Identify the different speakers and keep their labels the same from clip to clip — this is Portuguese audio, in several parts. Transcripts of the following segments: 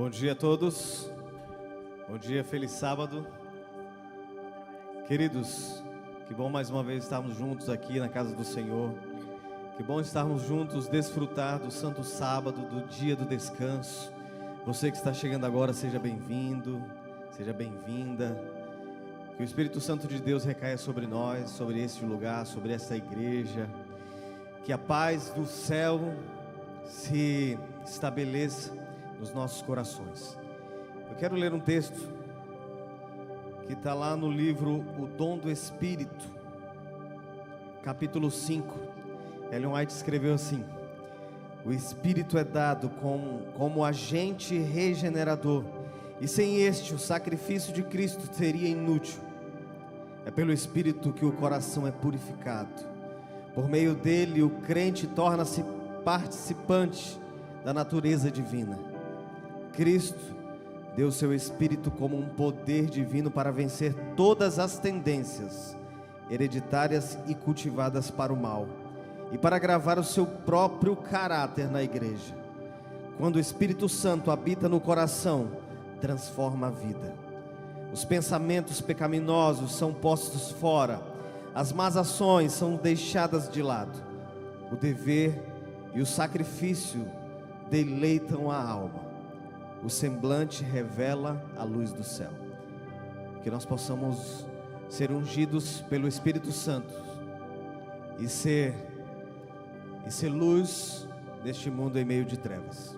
Speaker 1: Bom dia a todos, bom dia, feliz sábado. Queridos, que bom mais uma vez estarmos juntos aqui na casa do Senhor. Que bom estarmos juntos, desfrutar do santo sábado, do dia do descanso. Você que está chegando agora, seja bem-vindo, seja bem-vinda. Que o Espírito Santo de Deus recaia sobre nós, sobre este lugar, sobre esta igreja. Que a paz do céu se estabeleça nos nossos corações. Eu quero ler um texto que está lá no livro O Dom do Espírito, capítulo 5. Ellen White escreveu assim: o Espírito é dado como agente regenerador, e sem este o sacrifício de Cristo seria inútil. É pelo Espírito que o coração é purificado. Por meio dele o crente torna-se participante da natureza divina. Cristo deu seu Espírito como um poder divino para vencer todas as tendências hereditárias e cultivadas para o mal, e para gravar o seu próprio caráter na igreja. Quando o Espírito Santo habita no coração, transforma a vida. Os pensamentos pecaminosos são postos fora, as más ações são deixadas de lado. O dever e o sacrifício deleitam a alma. O semblante revela a luz do céu. Que nós possamos ser ungidos pelo Espírito Santo e ser luz neste mundo em meio de trevas.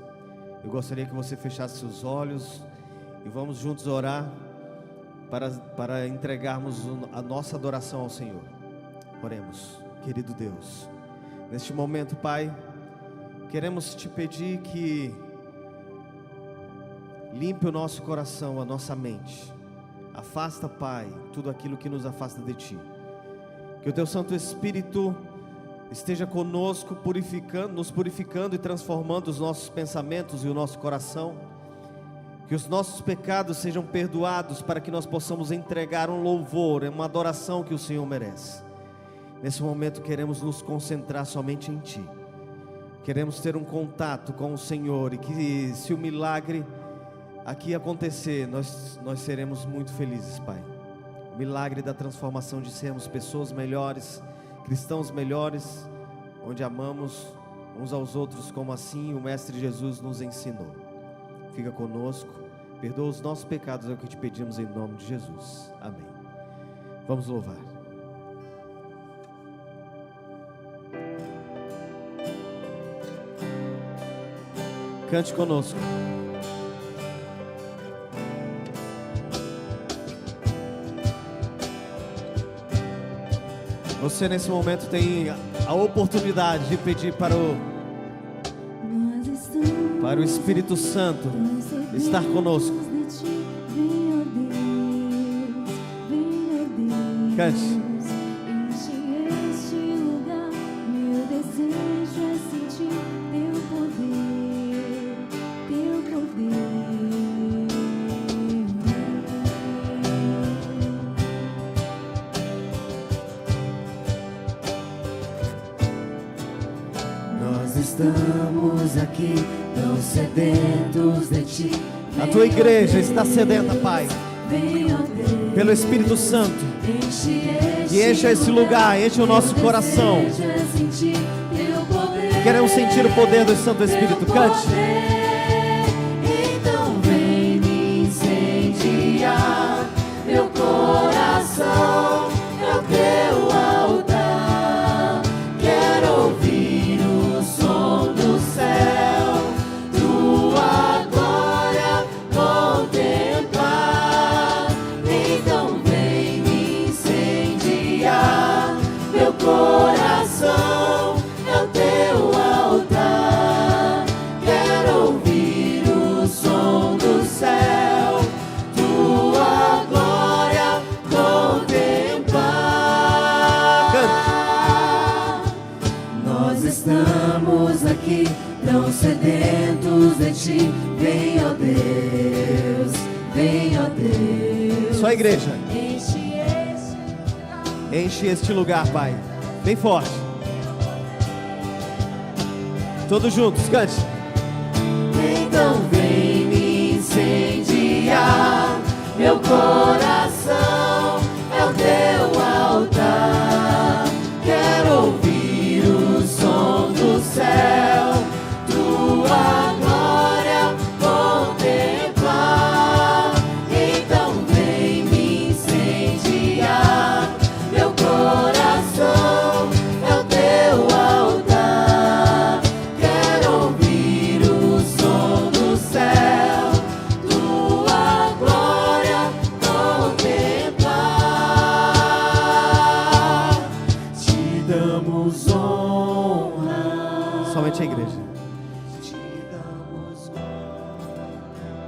Speaker 1: Eu gostaria que você fechasse seus olhos e vamos juntos orar para entregarmos a nossa adoração ao Senhor. Oremos. Querido Deus, neste momento, Pai, queremos te pedir que limpe o nosso coração, a nossa mente. Afasta, Pai, tudo aquilo que nos afasta de Ti. Que o Teu Santo Espírito esteja conosco, nos purificando e transformando os nossos pensamentos e o nosso coração. Que os nossos pecados sejam perdoados, para que nós possamos entregar um louvor, uma adoração que o Senhor merece. Nesse momento queremos nos concentrar somente em Ti. Queremos ter um contato com o Senhor, e que se o milagre aqui acontecer, nós seremos muito felizes, Pai. O milagre da transformação de sermos pessoas melhores, cristãos melhores, onde amamos uns aos outros, como assim o Mestre Jesus nos ensinou. Fica conosco, perdoa os nossos pecados, é o que te pedimos em nome de Jesus. Amém. Vamos louvar. Cante conosco. Você nesse momento tem a oportunidade de pedir para o Espírito Santo estar conosco. Cante.
Speaker 2: Estamos aqui, tão sedentos de Ti.
Speaker 1: A Tua igreja está sedenta, Pai, pelo Espírito Santo. Que encha esse lugar, enche o nosso coração. Queremos sentir o poder do Santo Espírito. Cante.
Speaker 2: Então vem me incendiar meu coração, é o Teu altar. Quero ouvir o som do céu, Tua glória contemplar. Então vem me incendiar meu coração, é o Teu altar. Quero ouvir o som do céu, Tua glória contemplar. Nós estamos aqui, tão sedentos de Ti. Vem, ó Deus, vem, ó Deus.
Speaker 1: Só a igreja.
Speaker 2: Enche este lugar.
Speaker 1: Enche este lugar, Pai. Bem forte. Todos juntos, cante.
Speaker 2: Então vem me
Speaker 1: Cante a igreja.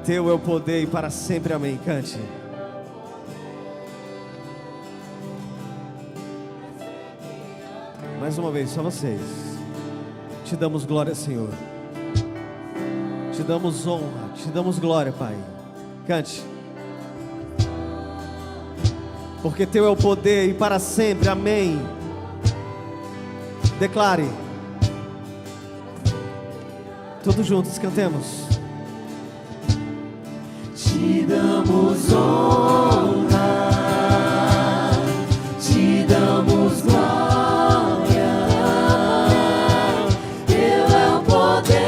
Speaker 1: Teu é o poder e para sempre, amém. Cante. Mais uma vez, só vocês. Te damos glória, Senhor. Te damos honra, te damos glória, Pai. Cante. Porque teu é o poder e para sempre, amém. Declare. Todos juntos cantemos.
Speaker 2: Te damos honra, te damos glória, teu é o poder,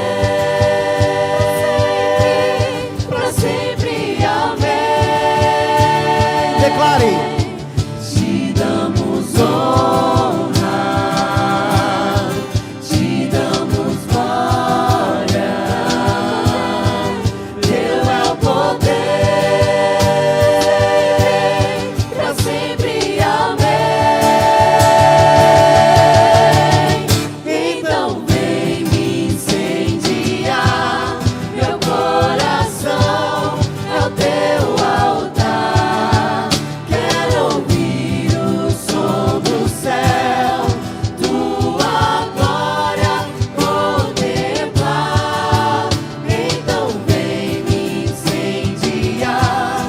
Speaker 2: para sempre, amém.
Speaker 1: Declare.
Speaker 2: Te damos honra, te damos glória, teu é o poder, para sempre, amém. Então vem me incendiar, meu coração é o teu altar. Quero ouvir o som do céu, tua glória contemplar. Então vem me incendiar,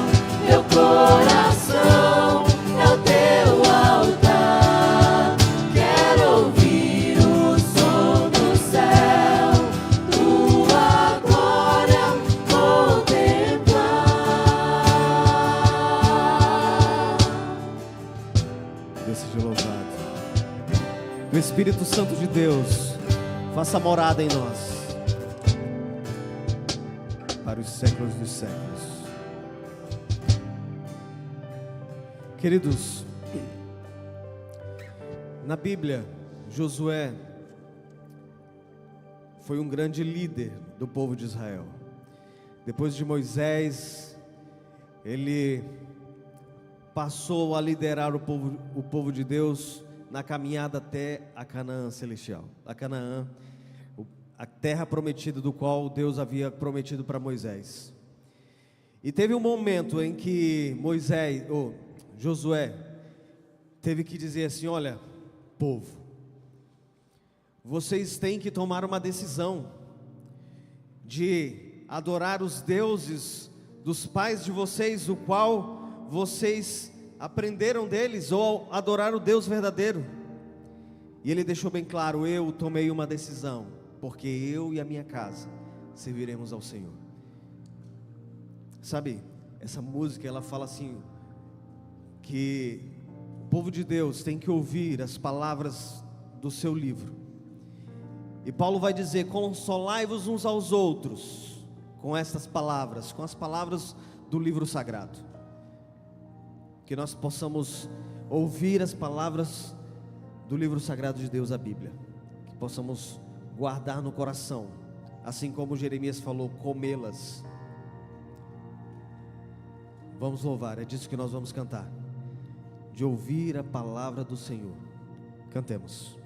Speaker 2: meu coração é o teu altar. Quero ouvir o som do céu, tua glória contemplar.
Speaker 1: Deus seja louvado. O Espírito Santo de Deus faça morada em nós para os séculos dos séculos. Queridos, na Bíblia, Josué foi um grande líder do povo de Israel. Depois de Moisés, ele passou a liderar o povo de Deus na caminhada até a Canaã celestial, a Canaã, a terra prometida do qual Deus havia prometido para Moisés. E teve um momento em que Josué teve que dizer assim: olha, povo, vocês têm que tomar uma decisão de adorar os deuses dos pais de vocês, o qual vocês aprenderam deles, ou adorar o Deus verdadeiro. E ele deixou bem claro: eu tomei uma decisão, porque eu e a minha casa serviremos ao Senhor. Sabe, essa música ela fala assim, que o povo de Deus tem que ouvir as palavras do seu livro. E Paulo vai dizer: consolai-vos uns aos outros com estas palavras, com as palavras do livro sagrado. Que nós possamos ouvir as palavras do livro sagrado de Deus, a Bíblia, que possamos guardar no coração, assim como Jeremias falou, comê-las. Vamos louvar, é disso que nós vamos cantar, de ouvir a palavra do Senhor. Cantemos.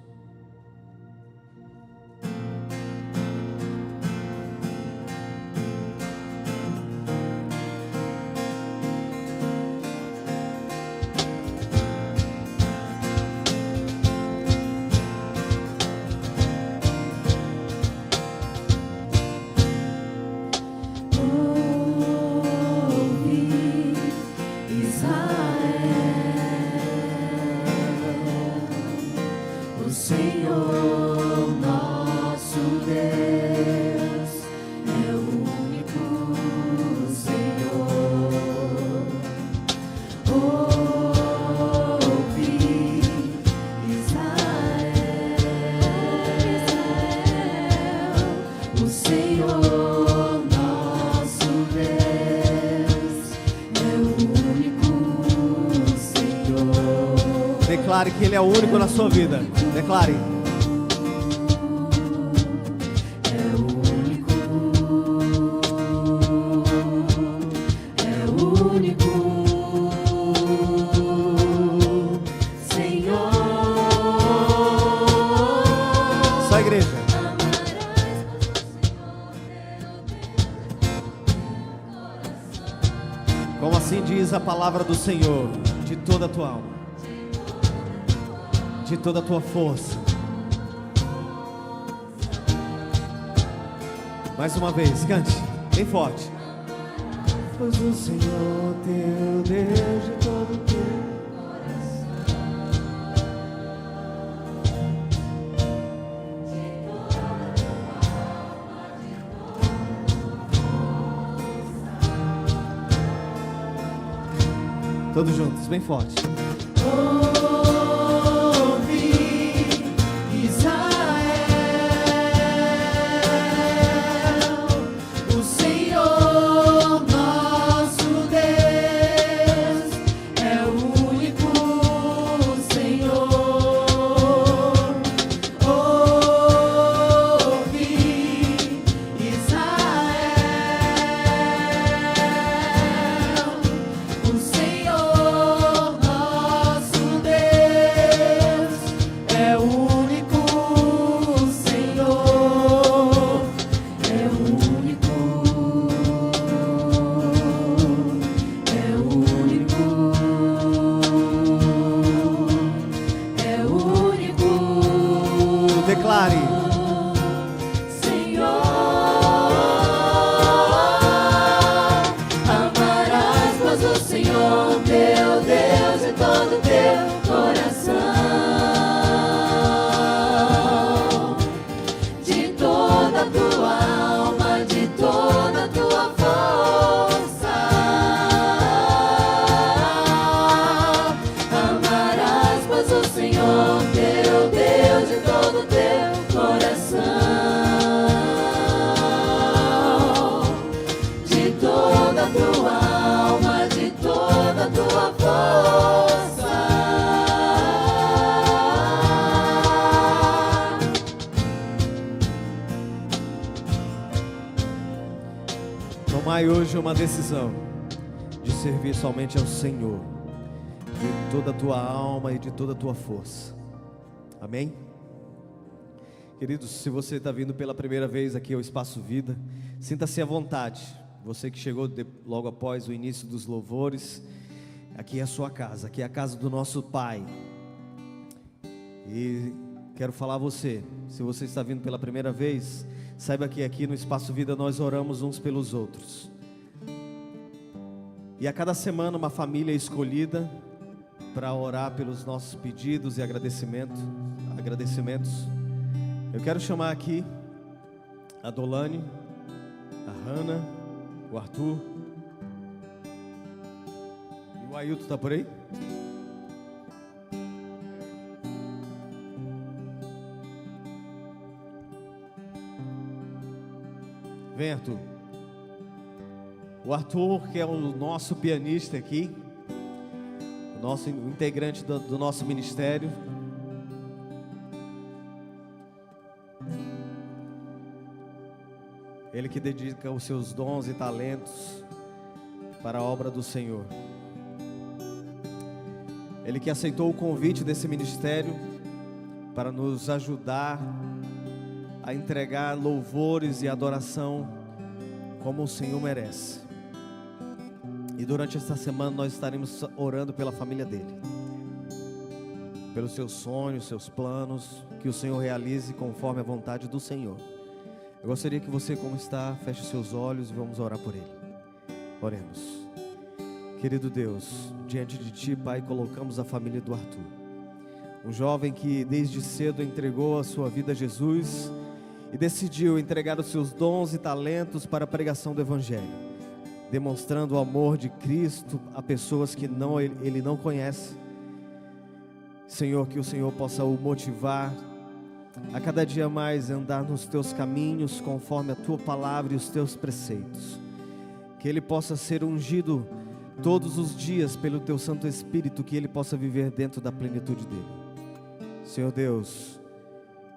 Speaker 1: Declare que Ele é o único na sua vida. Declare.
Speaker 2: É o único Senhor.
Speaker 1: Só a igreja. Como assim diz a palavra do Senhor, de toda a tua alma, de toda a tua força. Mais uma vez, cante, bem forte. Pois o Senhor teu Deus de todo o teu todos juntos, bem forte. Declare.
Speaker 2: Senhor, amarás, pois o Senhor teu Deus de todo teu coração, de toda a tua alma, de toda a tua força. Amarás, pois o Senhor teu Deus de todo teu coração, de toda a tua alma, de toda a tua força.
Speaker 1: Tomai hoje uma decisão de servir somente ao Senhor, de toda a tua alma e de toda a tua força. Amém? Queridos, se você está vindo pela primeira vez aqui ao Espaço Vida, sinta-se à vontade. Você que chegou logo após o início dos louvores, aqui é a sua casa, aqui é a casa do nosso Pai. E quero falar a você, se você está vindo pela primeira vez, saiba que aqui no Espaço Vida nós oramos uns pelos outros. E a cada semana uma família é escolhida para orar pelos nossos pedidos e agradecimentos. Eu quero chamar aqui a Dolane, a Hanna, o Arthur e o Ailton. Está por aí? Vem, Arthur. O Arthur, que é o nosso pianista aqui, o integrante do nosso ministério. Ele que dedica os seus dons e talentos para a obra do Senhor. Ele que aceitou o convite desse ministério para nos ajudar a entregar louvores e adoração como o Senhor merece. E durante esta semana nós estaremos orando pela família dele, pelos seus sonhos, seus planos, que o Senhor realize conforme a vontade do Senhor. Eu gostaria que você, como está, feche os seus olhos e vamos orar por ele. Oremos. Querido Deus, diante de Ti, Pai, colocamos a família do Arthur, um jovem que desde cedo entregou a sua vida a Jesus e decidiu entregar os seus dons e talentos para a pregação do Evangelho, demonstrando o amor de Cristo a pessoas que ele não conhece. Senhor, que o Senhor possa o motivar a cada dia mais andar nos Teus caminhos, conforme a Tua palavra e os Teus preceitos. Que ele possa ser ungido todos os dias pelo Teu Santo Espírito, que ele possa viver dentro da plenitude dele. Senhor Deus,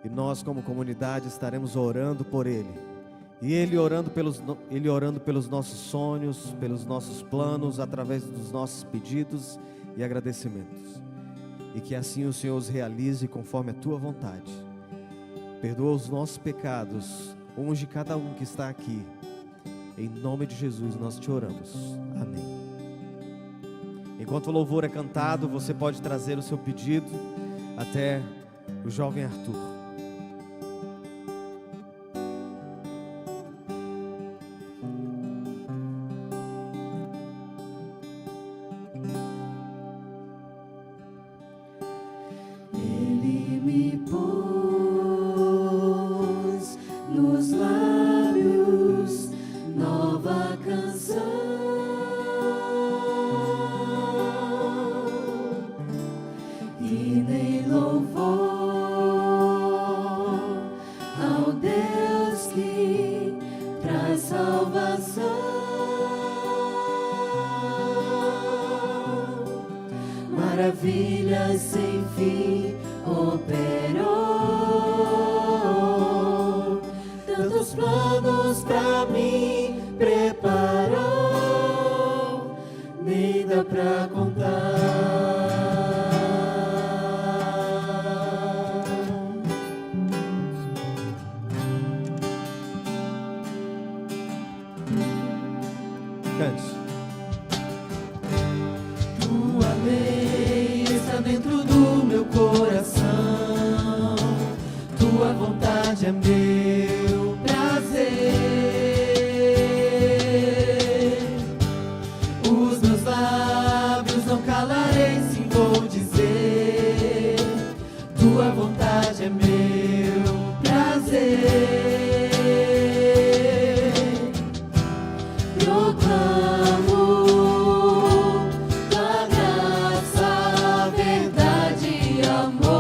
Speaker 1: e nós como comunidade estaremos orando por ele, e ele orando pelos nossos sonhos, pelos nossos planos, através dos nossos pedidos e agradecimentos. E que assim o Senhor os realize conforme a Tua vontade. Perdoa os nossos pecados, unge cada um que está aqui. Em nome de Jesus nós te oramos. Amém. Enquanto o louvor é cantado, você pode trazer o seu pedido até o jovem Arthur.
Speaker 2: Ele me pôs nos lábios nova canção, e nem louvor ao Deus que traz salvação. Maravilhas sem fim operou, tantos planos pra mim preparou, nem dá pra contar.
Speaker 1: Cante.
Speaker 2: Tua lei está dentro do meu coração, tua vontade é meu prazer. Os meus lábios não calarei, sim vou dizer, tua vontade é meu prazer. Proclamo tua graça, verdade e amor.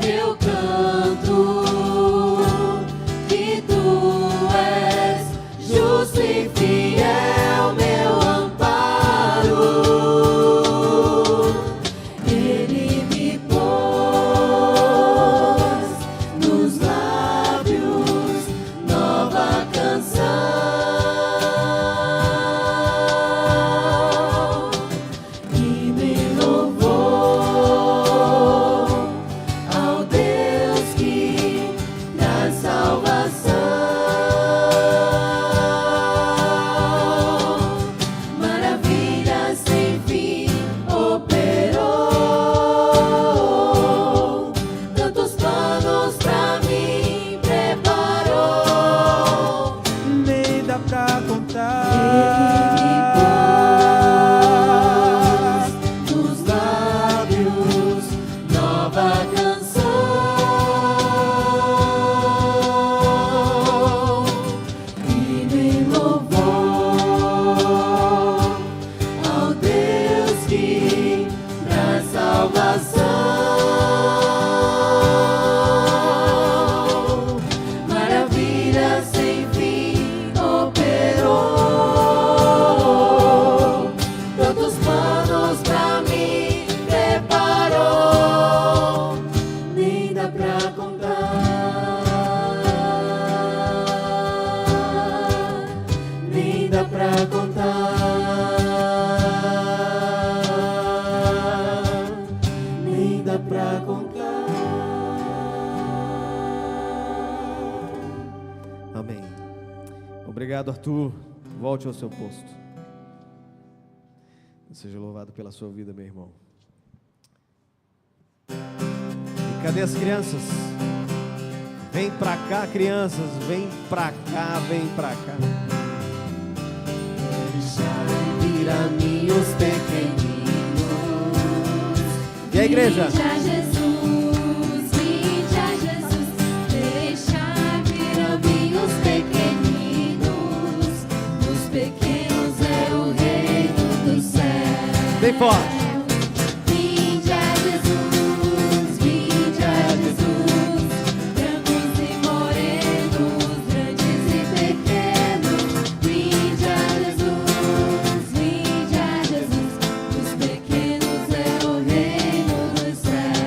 Speaker 2: Eu canto que tu és justo e fiel, meu amparo. Ele me pôs nos lábios nova canção, e me louvor ao Deus que dá salvação. Maravilhas sem fim operou, tantos planos pra mim preparou,
Speaker 3: Nem dá pra contar.
Speaker 2: nos lábios nova canção, e me louvor ao Deus que dá salvação. Maravilhas sem fim operou, tantos planos pra mim preparou, nem dá pra contar, nem dá pra contar, nem dá pra contar.
Speaker 1: Amém. Obrigado, Arthur. Volte ao seu posto. Seja louvado pela sua vida, meu irmão. E cadê as crianças? Vem pra cá, crianças. Vem pra cá, vem pra cá.
Speaker 2: Vira a mim os pequeninos.
Speaker 1: E a igreja?
Speaker 2: Vinde a Jesus, vinde a Jesus. Deixa vir a mim os pequeninos. Dos pequenos é o reino dos céus.
Speaker 1: Bem forte.
Speaker 2: Vinde a Jesus, vinde a Jesus. Brancos e morenos, grandes e pequenos. Vinde a Jesus, vinde a Jesus. Os pequenos é o reino dos céus.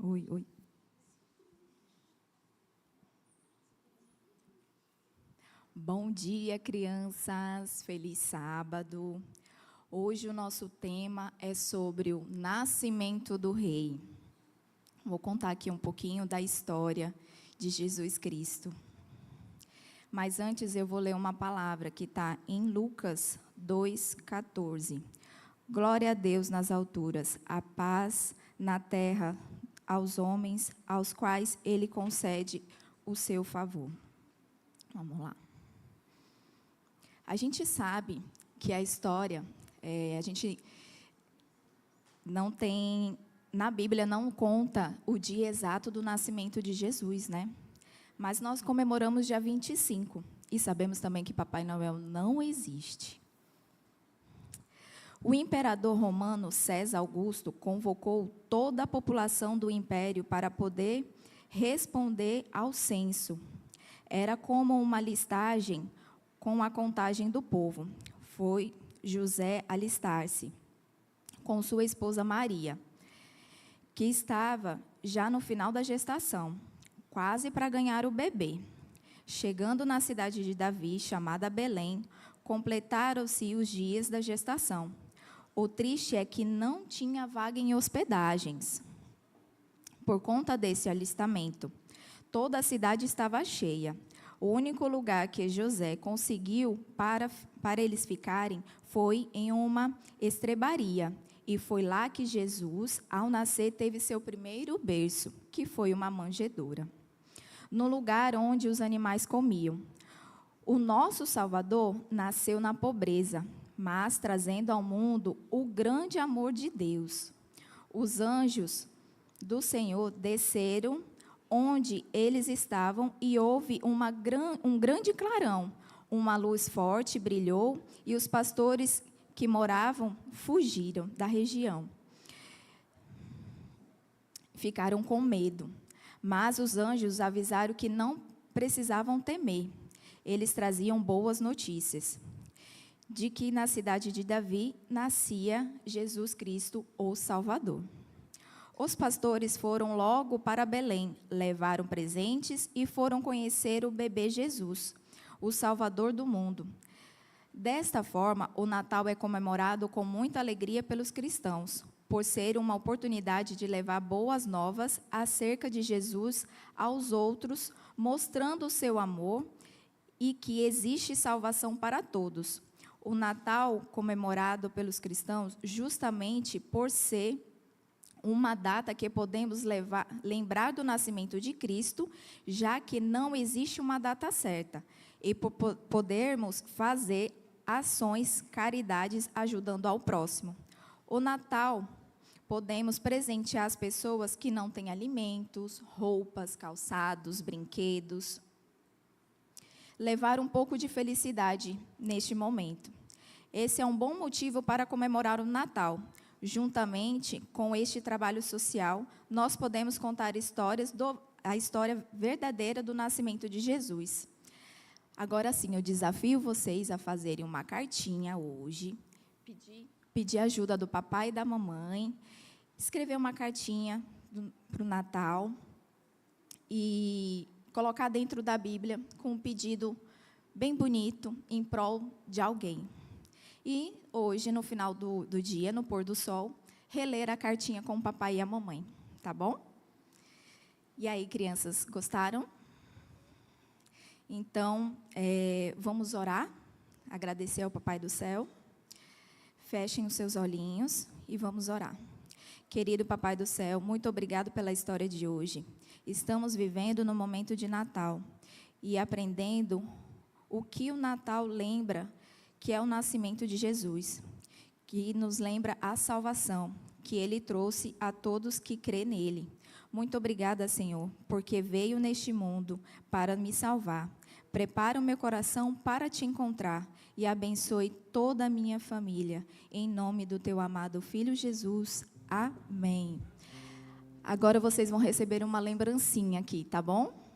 Speaker 4: Oi, oi. Bom dia, crianças. Feliz sábado. Hoje o nosso tema é sobre o nascimento do Rei. Vou contar aqui um pouquinho da história de Jesus Cristo. Mas antes eu vou ler uma palavra que está em Lucas 2,14. Glória a Deus nas alturas, a paz na terra aos homens aos quais Ele concede o seu favor. Vamos lá. A gente sabe que a história, a gente não tem, na Bíblia não conta o dia exato do nascimento de Jesus, né? Mas nós comemoramos dia 25 e sabemos também que Papai Noel não existe. O imperador romano César Augusto convocou toda a população do império para poder responder ao censo. Era como uma listagem com a contagem do povo. Foi José alistar-se com sua esposa Maria, que estava já no final da gestação, quase para ganhar o bebê. Chegando na cidade de Davi, chamada Belém, completaram-se os dias da gestação. O triste é que não tinha vaga em hospedagens. Por conta desse alistamento, toda a cidade estava cheia. O único lugar que José conseguiu para eles ficarem foi em uma estrebaria. E foi lá que Jesus, ao nascer, teve seu primeiro berço, que foi uma manjedoura, no lugar onde os animais comiam. O nosso Salvador nasceu na pobreza, mas trazendo ao mundo o grande amor de Deus. Os anjos do Senhor desceram onde eles estavam e houve um grande clarão. Uma luz forte brilhou e os pastores que moravam fugiram da região. Ficaram com medo, mas os anjos avisaram que não precisavam temer. Eles traziam boas notícias de que na cidade de Davi nascia Jesus Cristo, o Salvador. Os pastores foram logo para Belém, levaram presentes e foram conhecer o bebê Jesus, o Salvador do mundo. Desta forma, o Natal é comemorado com muita alegria pelos cristãos, por ser uma oportunidade de levar boas novas acerca de Jesus aos outros, mostrando o seu amor e que existe salvação para todos. O Natal comemorado pelos cristãos justamente por ser uma data que podemos lembrar do nascimento de Cristo, já que não existe uma data certa, e podermos fazer ações, caridades, ajudando ao próximo. O Natal, podemos presentear as pessoas que não têm alimentos, roupas, calçados, brinquedos. Levar um pouco de felicidade neste momento. Esse é um bom motivo para comemorar o Natal. Juntamente com este trabalho social, nós podemos contar a história verdadeira do nascimento de Jesus. Agora sim, eu desafio vocês a fazerem uma cartinha hoje, pedir ajuda do papai e da mamãe, escrever uma cartinha para o Natal e colocar dentro da Bíblia com um pedido bem bonito em prol de alguém. E hoje, no final do dia, no pôr do sol, reler a cartinha com o papai e a mamãe, tá bom? E aí, crianças, gostaram? Então, vamos orar, agradecer ao Papai do Céu. Fechem os seus olhinhos e vamos orar. Querido Papai do Céu, muito obrigado pela história de hoje. Estamos vivendo no momento de Natal e aprendendo o que o Natal lembra, que é o nascimento de Jesus, que nos lembra a salvação, que Ele trouxe a todos que crê nele. Muito obrigada, Senhor, porque veio neste mundo para me salvar. Prepara o meu coração para te encontrar e abençoe toda a minha família. Em nome do teu amado Filho Jesus. Amém. Agora vocês vão receber uma lembrancinha aqui, tá bom?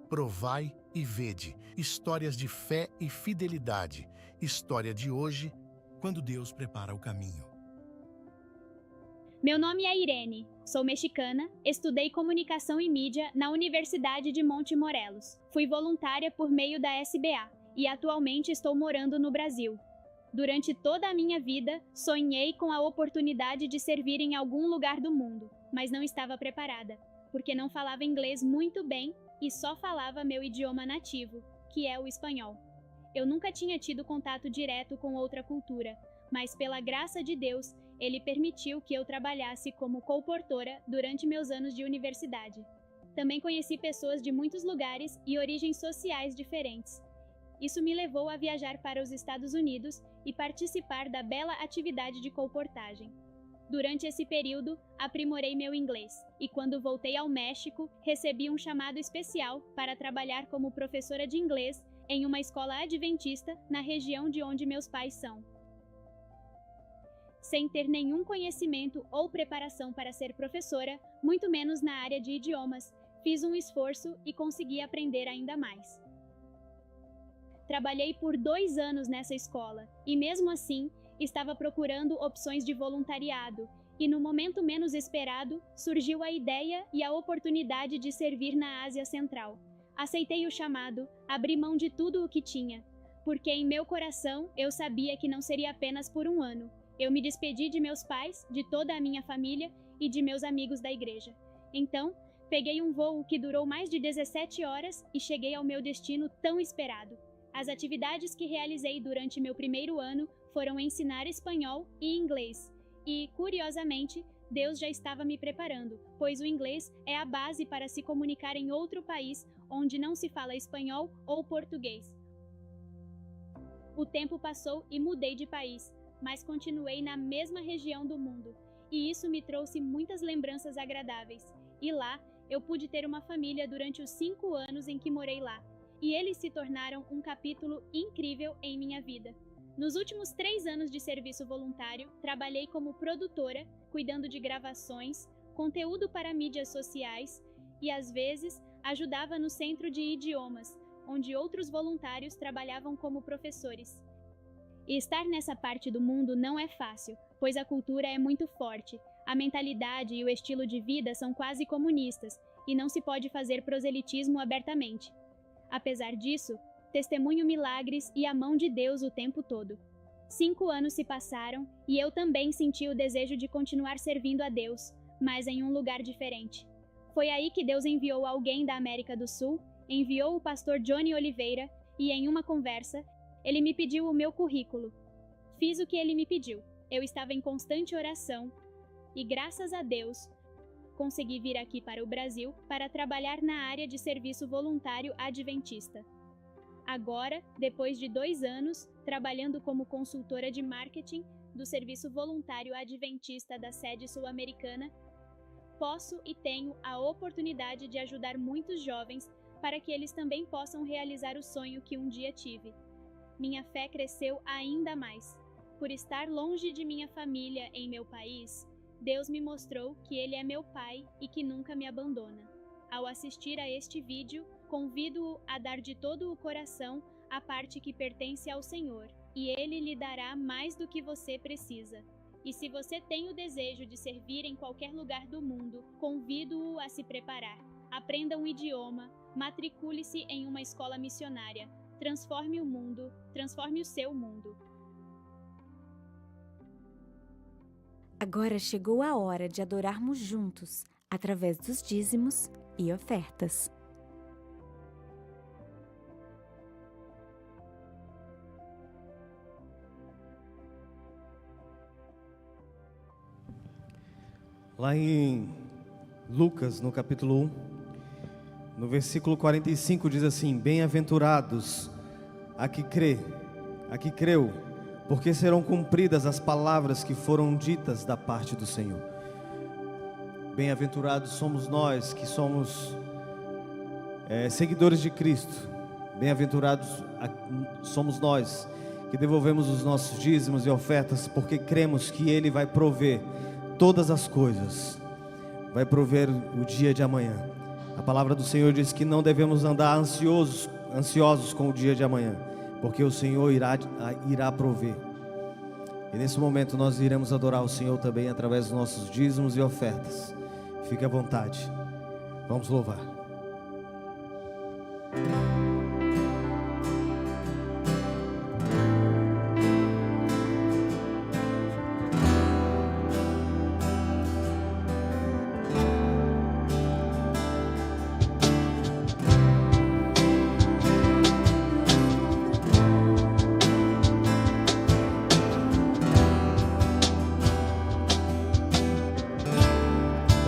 Speaker 5: Provai e vede. Histórias de fé e fidelidade. História de hoje, quando Deus prepara o caminho.
Speaker 6: Meu nome é Irene, sou mexicana, estudei comunicação e mídia na Universidade de Monte Morelos. Fui voluntária por meio da SBA e atualmente estou morando no Brasil. Durante toda a minha vida, sonhei com a oportunidade de servir em algum lugar do mundo, mas não estava preparada, porque não falava inglês muito bem e só falava meu idioma nativo, que é o espanhol. Eu nunca tinha tido contato direto com outra cultura, mas pela graça de Deus, Ele permitiu que eu trabalhasse como colportora durante meus anos de universidade. Também conheci pessoas de muitos lugares e origens sociais diferentes. Isso me levou a viajar para os Estados Unidos e participar da bela atividade de colportagem. Durante esse período, aprimorei meu inglês e quando voltei ao México, recebi um chamado especial para trabalhar como professora de inglês em uma escola adventista na região de onde meus pais são. Sem ter nenhum conhecimento ou preparação para ser professora, muito menos na área de idiomas, fiz um esforço e consegui aprender ainda mais. Trabalhei por 2 anos nessa escola e, mesmo assim, estava procurando opções de voluntariado e, no momento menos esperado, surgiu a ideia e a oportunidade de servir na Ásia Central. Aceitei o chamado, abri mão de tudo o que tinha, porque em meu coração eu sabia que não seria apenas por 1 ano. Eu me despedi de meus pais, de toda a minha família e de meus amigos da igreja. Então, peguei um voo que durou mais de 17 horas e cheguei ao meu destino tão esperado. As atividades que realizei durante meu primeiro ano foram ensinar espanhol e inglês. E, curiosamente, Deus já estava me preparando, pois o inglês é a base para se comunicar em outro país onde não se fala espanhol ou português. O tempo passou e mudei de país, mas continuei na mesma região do mundo, e isso me trouxe muitas lembranças agradáveis. E lá, eu pude ter uma família durante os 5 anos em que morei lá, e eles se tornaram um capítulo incrível em minha vida. Nos últimos 3 anos de serviço voluntário, trabalhei como produtora, cuidando de gravações, conteúdo para mídias sociais e, às vezes, ajudava no centro de idiomas, onde outros voluntários trabalhavam como professores. E estar nessa parte do mundo não é fácil, pois a cultura é muito forte, a mentalidade e o estilo de vida são quase comunistas, e não se pode fazer proselitismo abertamente. Apesar disso, testemunho milagres e a mão de Deus o tempo todo. 5 anos se passaram e eu também senti o desejo de continuar servindo a Deus, mas em um lugar diferente. Foi aí que Deus enviou alguém da América do Sul, enviou o pastor Johnny Oliveira e, em uma conversa, ele me pediu o meu currículo. Fiz o que ele me pediu. Eu estava em constante oração e, graças a Deus, consegui vir aqui para o Brasil para trabalhar na área de serviço voluntário adventista. Agora, depois de 2 anos, trabalhando como consultora de marketing do serviço voluntário adventista da sede sul-americana, posso e tenho a oportunidade de ajudar muitos jovens para que eles também possam realizar o sonho que um dia tive. Minha fé cresceu ainda mais. Por estar longe de minha família em meu país, Deus me mostrou que Ele é meu Pai e que nunca me abandona. Ao assistir a este vídeo, convido-o a dar de todo o coração a parte que pertence ao Senhor, e Ele lhe dará mais do que você precisa. E se você tem o desejo de servir em qualquer lugar do mundo, convido-o a se preparar. Aprenda um idioma, matricule-se em uma escola missionária. Transforme o mundo, transforme o seu mundo.
Speaker 7: Agora chegou a hora de adorarmos juntos, através dos dízimos e ofertas.
Speaker 1: Lá em Lucas, no capítulo 1, no versículo 45, diz assim: Bem-aventurados a que creu, porque serão cumpridas as palavras que foram ditas da parte do Senhor. Bem-aventurados somos nós que somos seguidores de Cristo. Bem-aventurados somos nós que devolvemos os nossos dízimos e ofertas, porque cremos que Ele vai prover todas as coisas, vai prover o dia de amanhã. A palavra do Senhor diz que não devemos andar ansiosos com o dia de amanhã, porque o Senhor irá prover. E nesse momento nós iremos adorar o Senhor também através dos nossos dízimos e ofertas. Fique à vontade. Vamos louvar.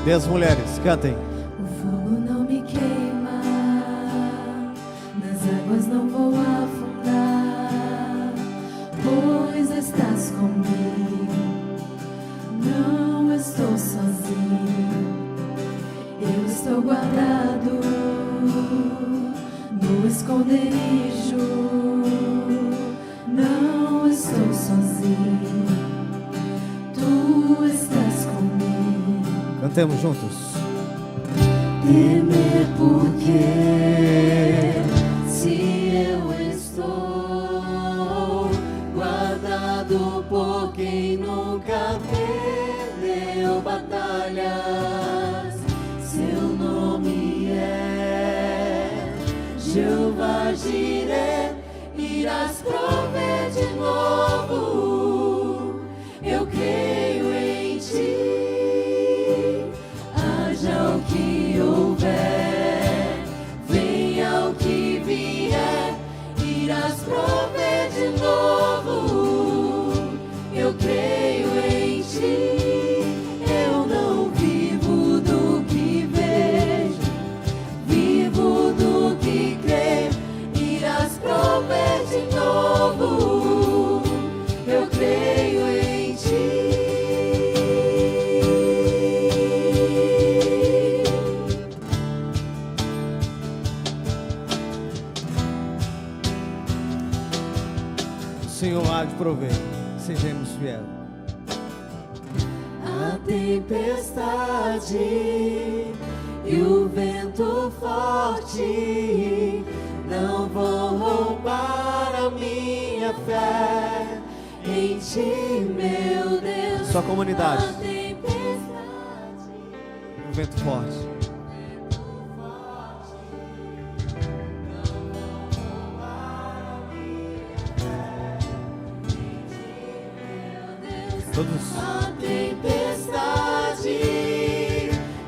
Speaker 1: Cadê as mulheres? Cantem.
Speaker 2: O fogo não me queima, nas águas não vou afundar, pois estás comigo, não estou sozinho. Eu estou guardado no esconderijo, não estou sozinho, tu estás comigo.
Speaker 1: Cantemos juntos.
Speaker 2: Temer porque se eu estou guardado por quem nunca perdeu batalhas, seu nome é Jeová Jireh, irás prover de novo. Eu creio em ti. O que houver, venha o que vier, irás prover de novo. Eu creio em ti, eu não vivo do que vejo, vivo do que creio, irás prover de novo. Eu creio em ti.
Speaker 1: O Senhor há de prover, sejamos fiéis.
Speaker 2: A tempestade e o vento forte não vão roubar a minha fé em ti, meu Deus.
Speaker 1: Sua comunidade.
Speaker 2: A tempestade,
Speaker 1: O vento forte. Todos.
Speaker 2: a tempestade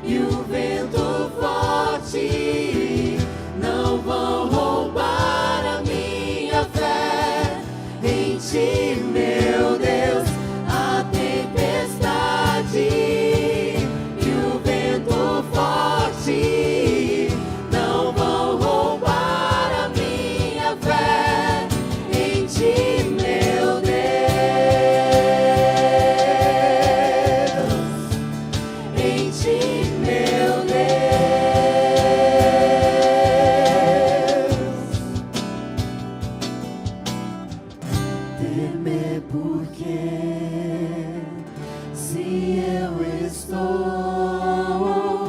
Speaker 2: e o vento forte não vão roubar a minha fé em ti, meu Deus. A tempestade e o vento forte não vão roubar a minha fé em ti, meu Deus. Em ti, meu Deus. Temer porque se eu estou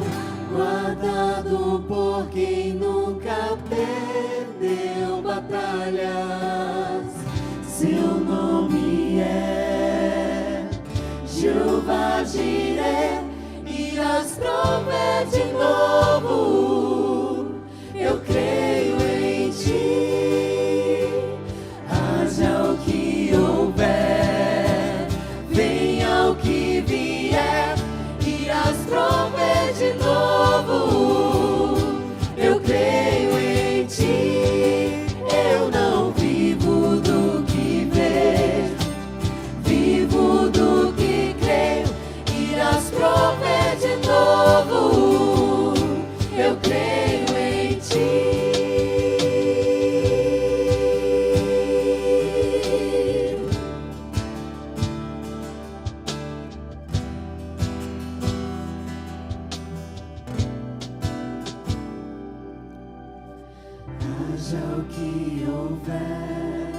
Speaker 2: guardado por quem nunca perdeu batalhas, seu nome é Jeová Jireh, irás prover de novo. Eu creio em ti. Haja o que houver, venha o que vier, irás prover de novo. Eu creio em ti. Eu não vivo do que vejo, vivo do que creio, irás prover de novo. Eu creio em ti. Haja o que houver,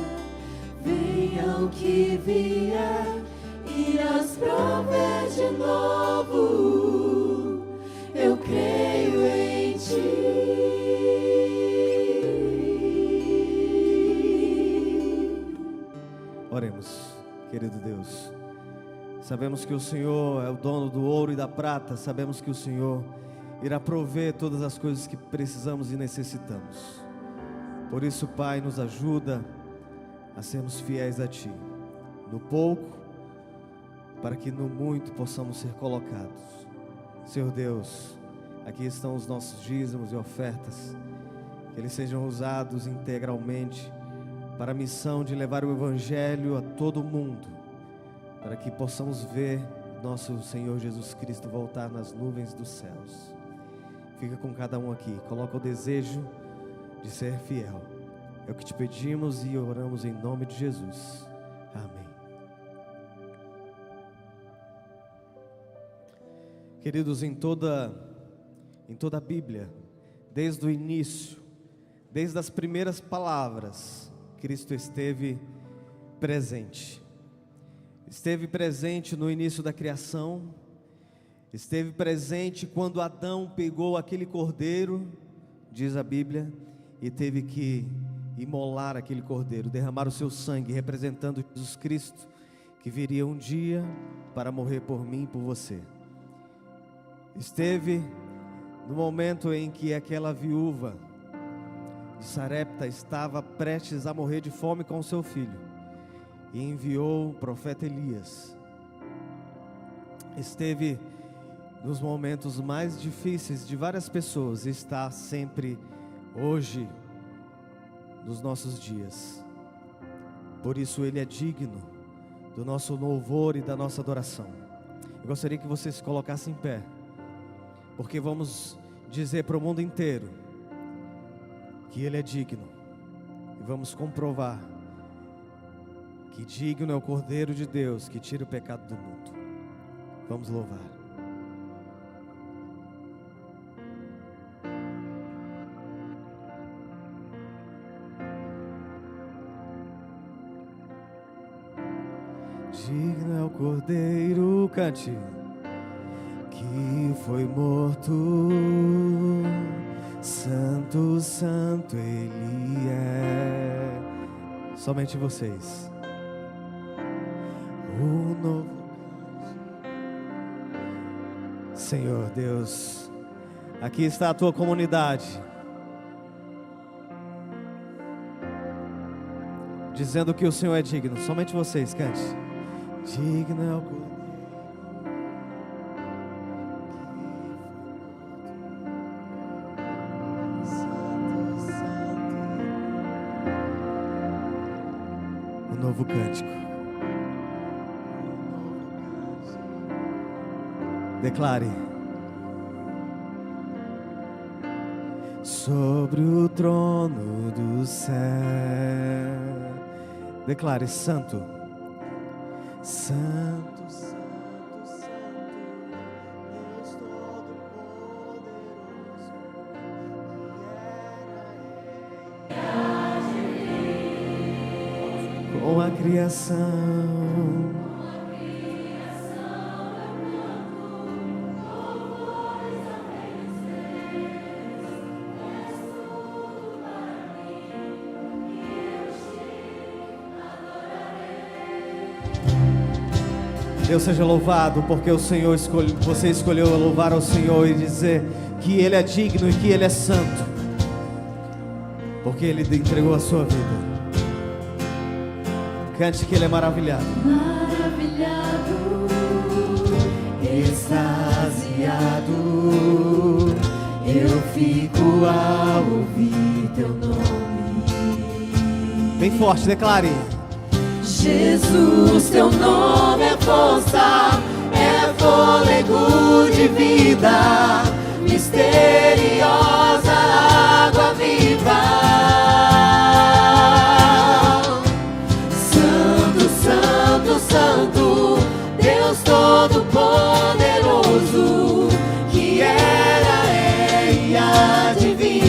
Speaker 2: venha o que vier, irás prover de novo. Eu creio em ti.
Speaker 1: cremos, querido Deus. Sabemos que o Senhor é o dono do ouro e da prata. Sabemos que o Senhor irá prover todas as coisas que precisamos e necessitamos. Por isso, Pai, nos ajuda a sermos fiéis a Ti, no pouco, para que no muito possamos ser colocados. Senhor Deus, aqui estão os nossos dízimos e ofertas, que eles sejam usados integralmente para a missão de levar o Evangelho a todo mundo, para que possamos ver nosso Senhor Jesus Cristo voltar nas nuvens dos céus. Fica com cada um aqui, coloca o desejo de ser fiel. É o que te pedimos e oramos em nome de Jesus. Amém. Queridos, em toda a Bíblia, desde o início, desde as primeiras palavras, Cristo esteve presente. Esteve presente no início da criação, esteve presente quando Adão pegou aquele cordeiro, diz a Bíblia, e teve que imolar aquele cordeiro, derramar o seu sangue, representando Jesus Cristo, que viria um dia para morrer por mim e por você. Esteve no momento em que aquela viúva de Sarepta estava prestes a morrer de fome com seu filho, e enviou o profeta Elias. Esteve nos momentos mais difíceis de várias pessoas, e está sempre hoje nos nossos dias. Por isso Ele é digno do nosso louvor e da nossa adoração. Eu gostaria que você se colocasse em pé, porque vamos dizer para o mundo inteiro que Ele é digno, e vamos comprovar que digno é o Cordeiro de Deus que tira o pecado do mundo. Vamos louvar. Digno é o Cordeiro, cante, que foi morto. Santo, santo Ele é. Somente vocês. O novo Senhor Deus, aqui está a tua comunidade, dizendo que o Senhor é digno. Somente vocês, cante. Digno é o Cordeiro. O novo cântico. Declare. Sobre o trono do céu. Declare: santo, santo, santo, santo, Deus Todo-Poderoso, que era com a criação. Deus seja louvado, porque o Senhor você escolheu louvar ao Senhor e dizer que Ele é digno e que Ele é santo, porque Ele entregou a sua vida. Cante que Ele é maravilhado.
Speaker 2: Maravilhado, extasiado, eu fico ao ouvir teu nome.
Speaker 1: Bem forte, declare.
Speaker 2: Jesus, teu nome é força, é fôlego de vida, misteriosa água viva. Santo, santo, santo, Deus Todo-Poderoso, que era, é e há de vir.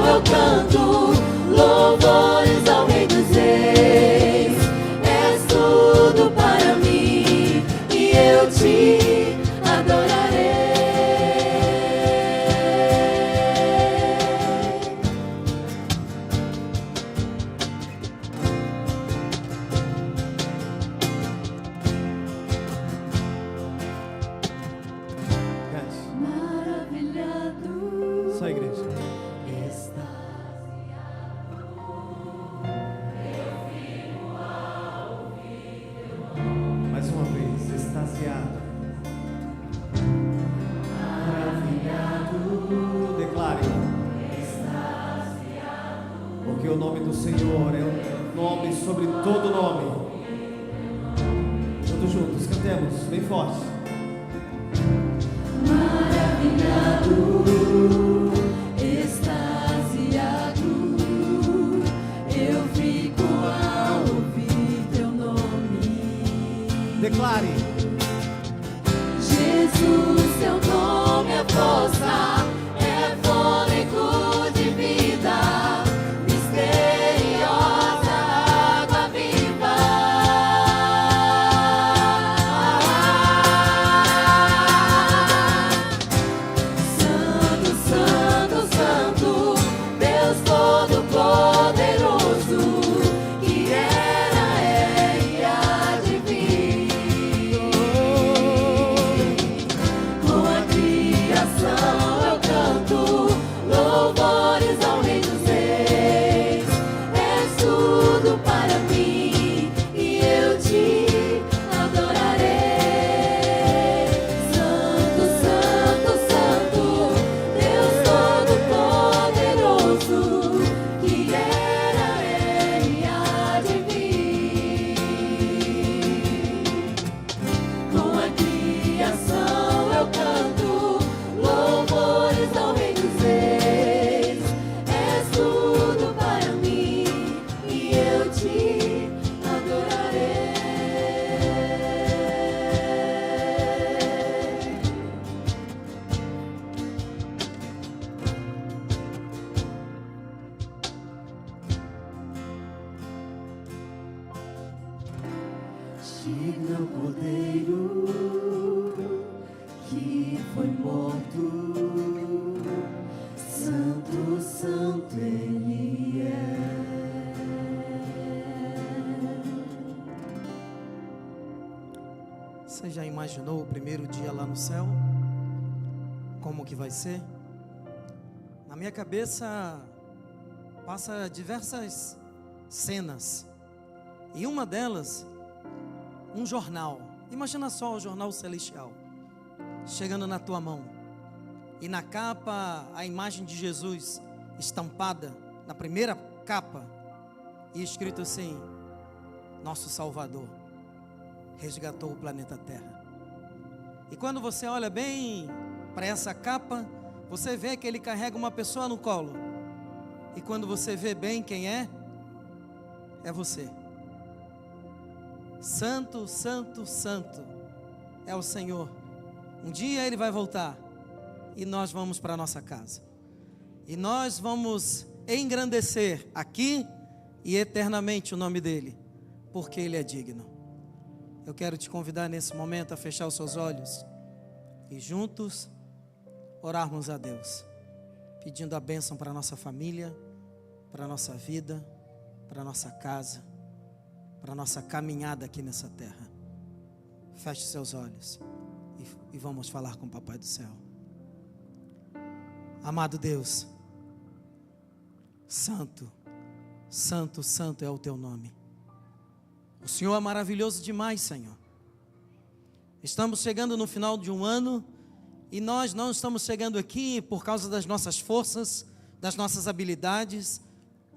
Speaker 2: Eu canto louvores ao Rei dos Reis. És tudo para mim e eu te adorarei.
Speaker 1: Porque o nome do Senhor é o nome sobre todo nome. Todos juntos, cantemos, bem forte.
Speaker 2: Maravilhado, extasiado, eu fico ao ouvir teu nome.
Speaker 1: Declare.
Speaker 2: Jesus, teu nome é força, é fôlego de vida, misteriosa água viva. Santo, Santo, Santo, Deus Todo-Poderoso, que era, é e há de vir. Com a criação eu canto louvores ao Rei dos Reis. És tudo para mim e eu te adorarei. Santo, Santo, Santo, Deus Todo-Poderoso, que era, é e há de vir. Com a criação eu canto louvores ao Rei dos Reis. És tudo para mim e eu te adorarei. Digno é o Cordeiro que foi morto, Santo, Santo Ele é.
Speaker 3: Você já imaginou o primeiro dia lá no céu? Como que vai ser? Na minha cabeça passa diversas cenas. E uma delas, um jornal. Imagina só o jornal celestial chegando na tua mão. E na capa a imagem de Jesus estampada na primeira capa e escrito assim: nosso Salvador resgatou o planeta Terra. E quando você olha bem para essa capa, você vê que ele carrega uma pessoa no colo. E quando você vê bem quem é você. Santo, Santo, Santo é o Senhor. Um dia Ele vai voltar e nós vamos para a nossa casa. E nós vamos engrandecer aqui e eternamente o nome dEle, porque Ele é digno. Eu quero te convidar nesse momento a fechar os seus olhos e juntos orarmos a Deus, pedindo a bênção para a nossa família, para a nossa vida, para a nossa casa, para a nossa caminhada aqui nessa terra. Feche seus olhos e vamos falar com o Papai do Céu. Amado Deus, Santo, Santo, Santo é o Teu nome. O Senhor é maravilhoso demais, Senhor. Estamos chegando no final de um ano e nós não estamos chegando aqui por causa das nossas forças, das nossas habilidades,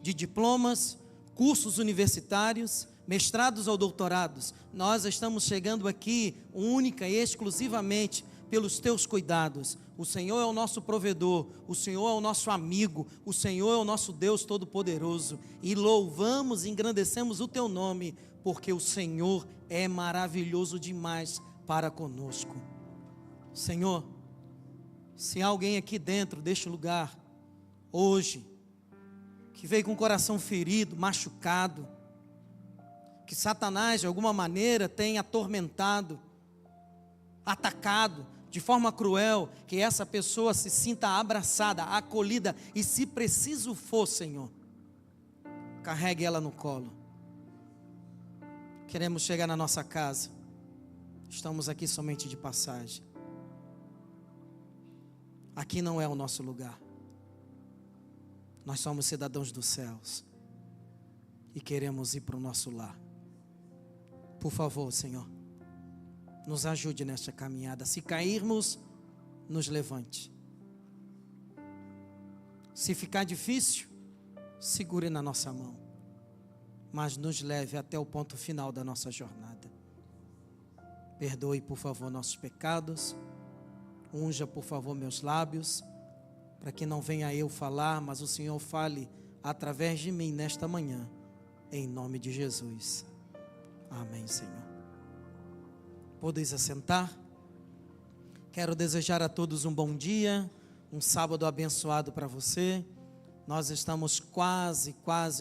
Speaker 3: de diplomas, cursos universitários, mestrados ou doutorados. Nós estamos chegando aqui única e exclusivamente pelos Teus cuidados. O Senhor é o nosso provedor, o Senhor é o nosso amigo, o Senhor é o nosso Deus Todo-Poderoso. E louvamos e engrandecemos o Teu nome, porque o Senhor é maravilhoso demais para conosco. Senhor, se há alguém aqui dentro deste lugar, hoje, que veio com o coração ferido, machucado, que Satanás de alguma maneira tem atormentado, atacado de forma cruel, que essa pessoa se sinta abraçada, acolhida, e se preciso for, Senhor, carregue ela no colo. Queremos chegar na nossa casa, estamos aqui somente de passagem. Aqui não é o nosso lugar. Nós somos cidadãos dos céus e queremos ir para o nosso lar. Por favor, Senhor, nos ajude nesta caminhada. Se cairmos, nos levante. Se ficar difícil, segure na nossa mão, mas nos leve até o ponto final da nossa jornada. Perdoe, por favor, nossos pecados. Unja, por favor, meus lábios, para que não venha eu falar, mas o Senhor fale através de mim nesta manhã, em nome de Jesus. Amém, Senhor. Podeis assentar. Quero desejar a todos um bom dia, um sábado abençoado para você. Nós estamos quase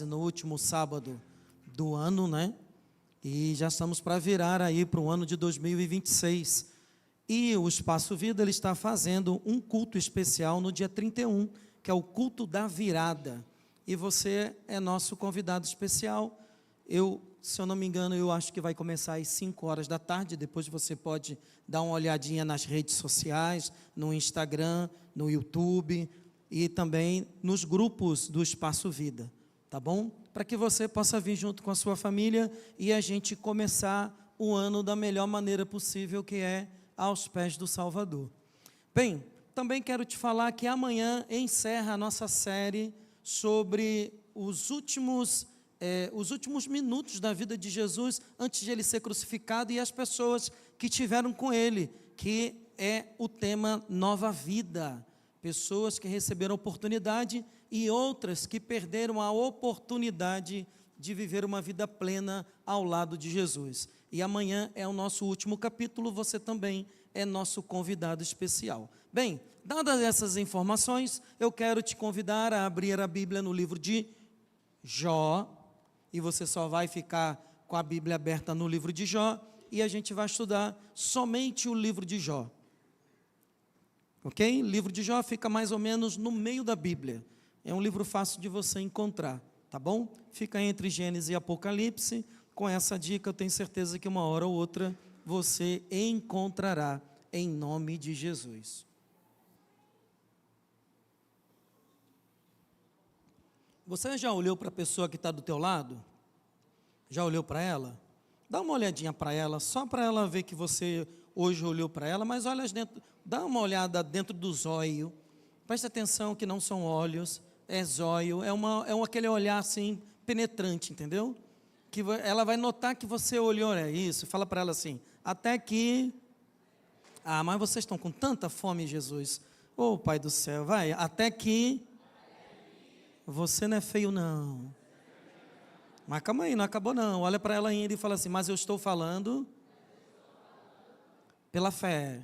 Speaker 3: no último sábado do ano, né? E já estamos para virar aí para o ano de 2026. E o Espaço Vida, ele está fazendo um culto especial no dia 31, que é o culto da virada. E você é nosso convidado especial. Se eu não me engano, eu acho que vai começar às 5 horas da tarde. Depois você pode dar uma olhadinha nas redes sociais, no Instagram, no YouTube e também nos grupos do Espaço Vida, tá bom? Para que você possa vir junto com a sua família e a gente começar o ano da melhor maneira possível, que é aos pés do Salvador. Bem, também quero te falar que amanhã encerra a nossa série sobre os últimos minutos da vida de Jesus antes de ele ser crucificado e as pessoas que tiveram com ele, que é o tema Nova Vida. Pessoas que receberam oportunidade e outras que perderam a oportunidade de viver uma vida plena ao lado de Jesus. E amanhã é o nosso último capítulo, você também é nosso convidado especial. Bem, dadas essas informações, eu quero te convidar a abrir a Bíblia no livro de Jó, e você só vai ficar com a Bíblia aberta no livro de Jó, e a gente vai estudar somente o livro de Jó. Ok? O livro de Jó fica mais ou menos no meio da Bíblia. É um livro fácil de você encontrar, tá bom? Fica entre Gênesis e Apocalipse. Com essa dica, eu tenho certeza que uma hora ou outra você encontrará, em nome de Jesus. Você já olhou para a pessoa que está do teu lado? Já olhou para ela? Dá uma olhadinha para ela, só para ela ver que você hoje olhou para ela, mas olha dentro, dá uma olhada dentro do zóio. Preste atenção que não são olhos, é zóio, aquele olhar assim, penetrante, entendeu? Que ela vai notar que você olhou, é isso, fala para ela assim, até que... mas vocês estão com tanta fome, Jesus. Ô, Pai do céu, vai, até que... Você não é feio, não. Mas calma aí, não acabou não. Olha para ela ainda e fala assim, mas eu estou falando pela fé.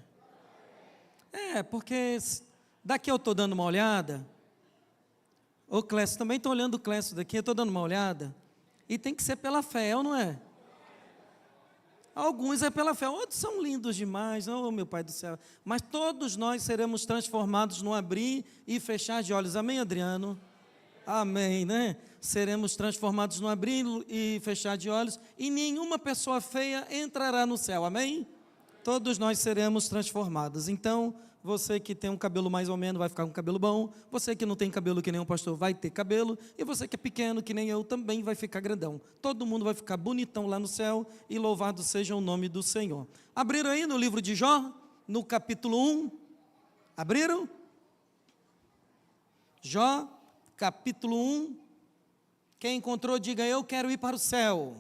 Speaker 3: Porque daqui eu estou dando uma olhada. Ô, Clécio, também estou olhando o Clécio daqui, eu estou dando uma olhada. E tem que ser pela fé, ou não é? Alguns é pela fé, outros são lindos demais, oh meu Pai do céu. Mas todos nós seremos transformados no abrir e fechar de olhos. Amém, Adriano? Amém, né? Seremos transformados no abrir e fechar de olhos, e nenhuma pessoa feia entrará no céu, amém? Todos nós seremos transformados. Então, você que tem um cabelo mais ou menos vai ficar com cabelo bom, você que não tem cabelo que nem um pastor vai ter cabelo, e você que é pequeno que nem eu também vai ficar grandão. Todo mundo vai ficar bonitão lá no céu, e louvado seja o nome do Senhor. Abriram aí no livro de Jó, no capítulo 1? Abriram? Jó, capítulo 1. Quem encontrou, diga, eu quero ir para o céu.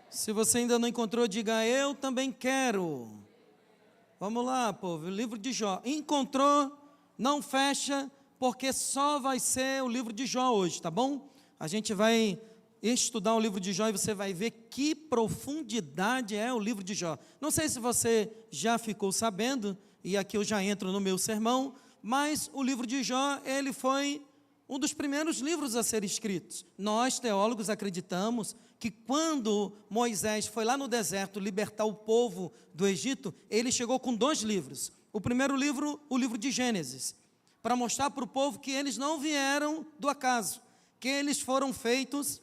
Speaker 3: Se você ainda não encontrou, diga, eu também quero. Vamos lá, povo, o livro de Jó. Encontrou, não fecha, porque só vai ser o livro de Jó hoje, tá bom? A gente vai estudar o livro de Jó e você vai ver que profundidade é o livro de Jó. Não sei se você já ficou sabendo, e aqui eu já entro no meu sermão, mas o livro de Jó, ele foi um dos primeiros livros a ser escritos. Nós, teólogos, acreditamos que quando Moisés foi lá no deserto libertar o povo do Egito, ele chegou com 2 livros. O primeiro livro, o livro de Gênesis, para mostrar para o povo que eles não vieram do acaso, que eles foram feitos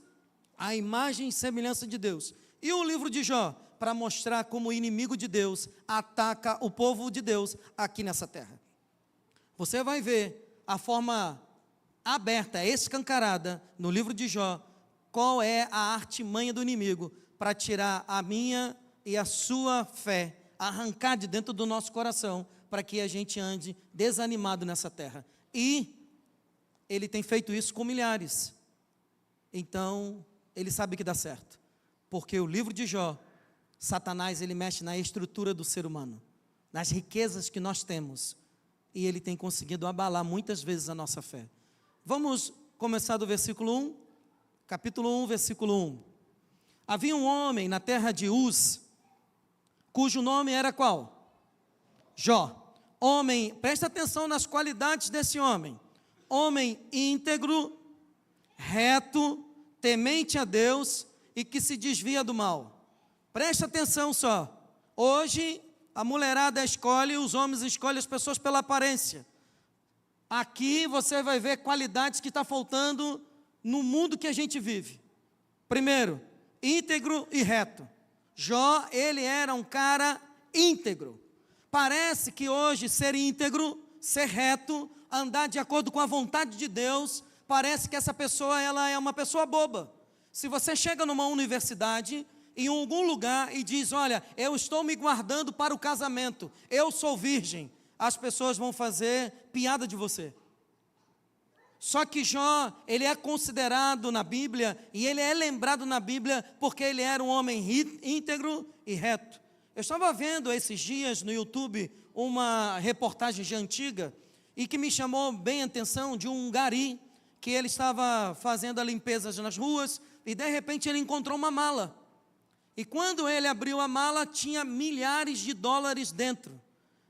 Speaker 3: à imagem e semelhança de Deus. E o livro de Jó, para mostrar como o inimigo de Deus ataca o povo de Deus aqui nessa terra. Você vai ver a forma aberta, escancarada, no livro de Jó, qual é a artimanha do inimigo para tirar a minha e a sua fé, arrancar de dentro do nosso coração, para que a gente ande desanimado nessa terra. E ele tem feito isso com milhares. Então, ele sabe que dá certo. Porque o livro de Jó, Satanás, ele mexe na estrutura do ser humano, nas riquezas que nós temos. E ele tem conseguido abalar muitas vezes a nossa fé. Vamos começar do versículo 1, capítulo 1, versículo 1. Havia um homem na terra de Uz, cujo nome era qual? Jó. Homem, presta atenção nas qualidades desse homem. Homem íntegro, reto, temente a Deus e que se desvia do mal. Presta atenção só. Hoje, a mulherada escolhe, os homens escolhem as pessoas pela aparência. Aqui você vai ver qualidades que está faltando no mundo que a gente vive. Primeiro, íntegro e reto. Jó, ele era um cara íntegro. Parece que hoje ser íntegro, ser reto, andar de acordo com a vontade de Deus, parece que essa pessoa ela é uma pessoa boba. Se você chega numa universidade, em algum lugar e diz, olha, eu estou me guardando para o casamento, eu sou virgem, as pessoas vão fazer piada de você. Só que Jó, ele é considerado na Bíblia, e ele é lembrado na Bíblia, porque ele era um homem íntegro e reto. Eu estava vendo esses dias no YouTube, uma reportagem já antiga, e que me chamou bem a atenção de um gari, que ele estava fazendo a limpeza nas ruas, e de repente ele encontrou uma mala. E quando ele abriu a mala, tinha milhares de dólares dentro.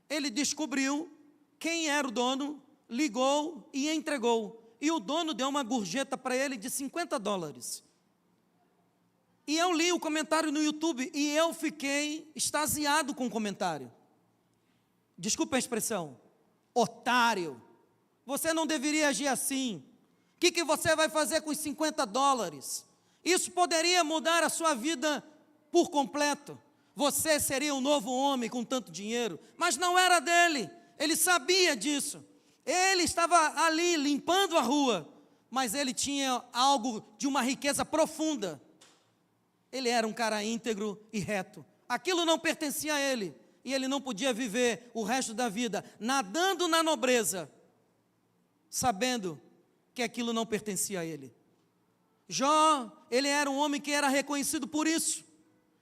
Speaker 3: Ele descobriu quem era o dono, ligou e entregou. E o dono deu uma gorjeta para ele de $50. E eu li o comentário no YouTube e eu fiquei extasiado com o comentário. Desculpa a expressão. Otário. Você não deveria agir assim. O que você vai fazer com os $50? Isso poderia mudar a sua vida por completo. Você seria um novo homem com tanto dinheiro. Mas não era dele. Ele sabia disso. Ele estava ali limpando a rua. Mas ele tinha algo de uma riqueza profunda. Ele era um cara íntegro e reto. Aquilo não pertencia a ele. E ele não podia viver o resto da vida nadando na nobreza, sabendo que aquilo não pertencia a ele. Jó, ele era um homem que era reconhecido por isso.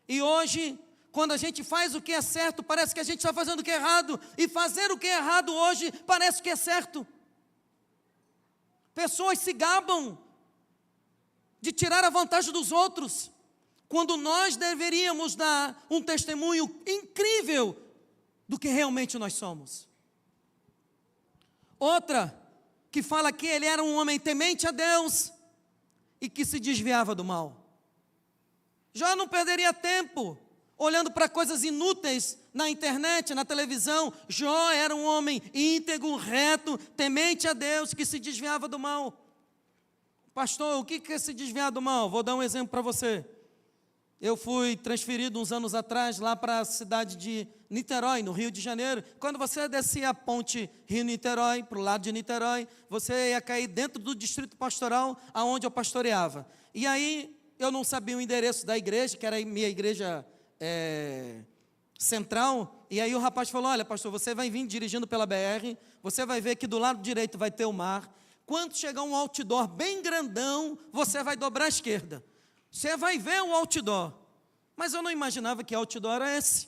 Speaker 3: E hoje, quando a gente faz o que é certo, parece que a gente está fazendo o que é errado. E fazer o que é errado hoje, parece que é certo. Pessoas se gabam de tirar a vantagem dos outros, quando nós deveríamos dar um testemunho incrível do que realmente nós somos. Outra, que fala que ele era um homem temente a Deus e que se desviava do mal. Jó não perderia tempo olhando para coisas inúteis na internet, na televisão. Jó era um homem íntegro, reto, temente a Deus, que se desviava do mal. Pastor, o que é se desviar do mal? Vou dar um exemplo para você. Eu fui transferido uns anos atrás lá para a cidade de Niterói, no Rio de Janeiro. Quando você descia a ponte Rio-Niterói, para o lado de Niterói, você ia cair dentro do distrito pastoral, aonde eu pastoreava. E aí, eu não sabia o endereço da igreja, que era a minha igreja central. E aí o rapaz falou, olha pastor, você vai vir dirigindo pela BR, você vai ver que do lado direito vai ter o mar. Quando chegar um outdoor bem grandão, você vai dobrar à esquerda. Você vai ver o outdoor. Mas eu não imaginava que outdoor era esse.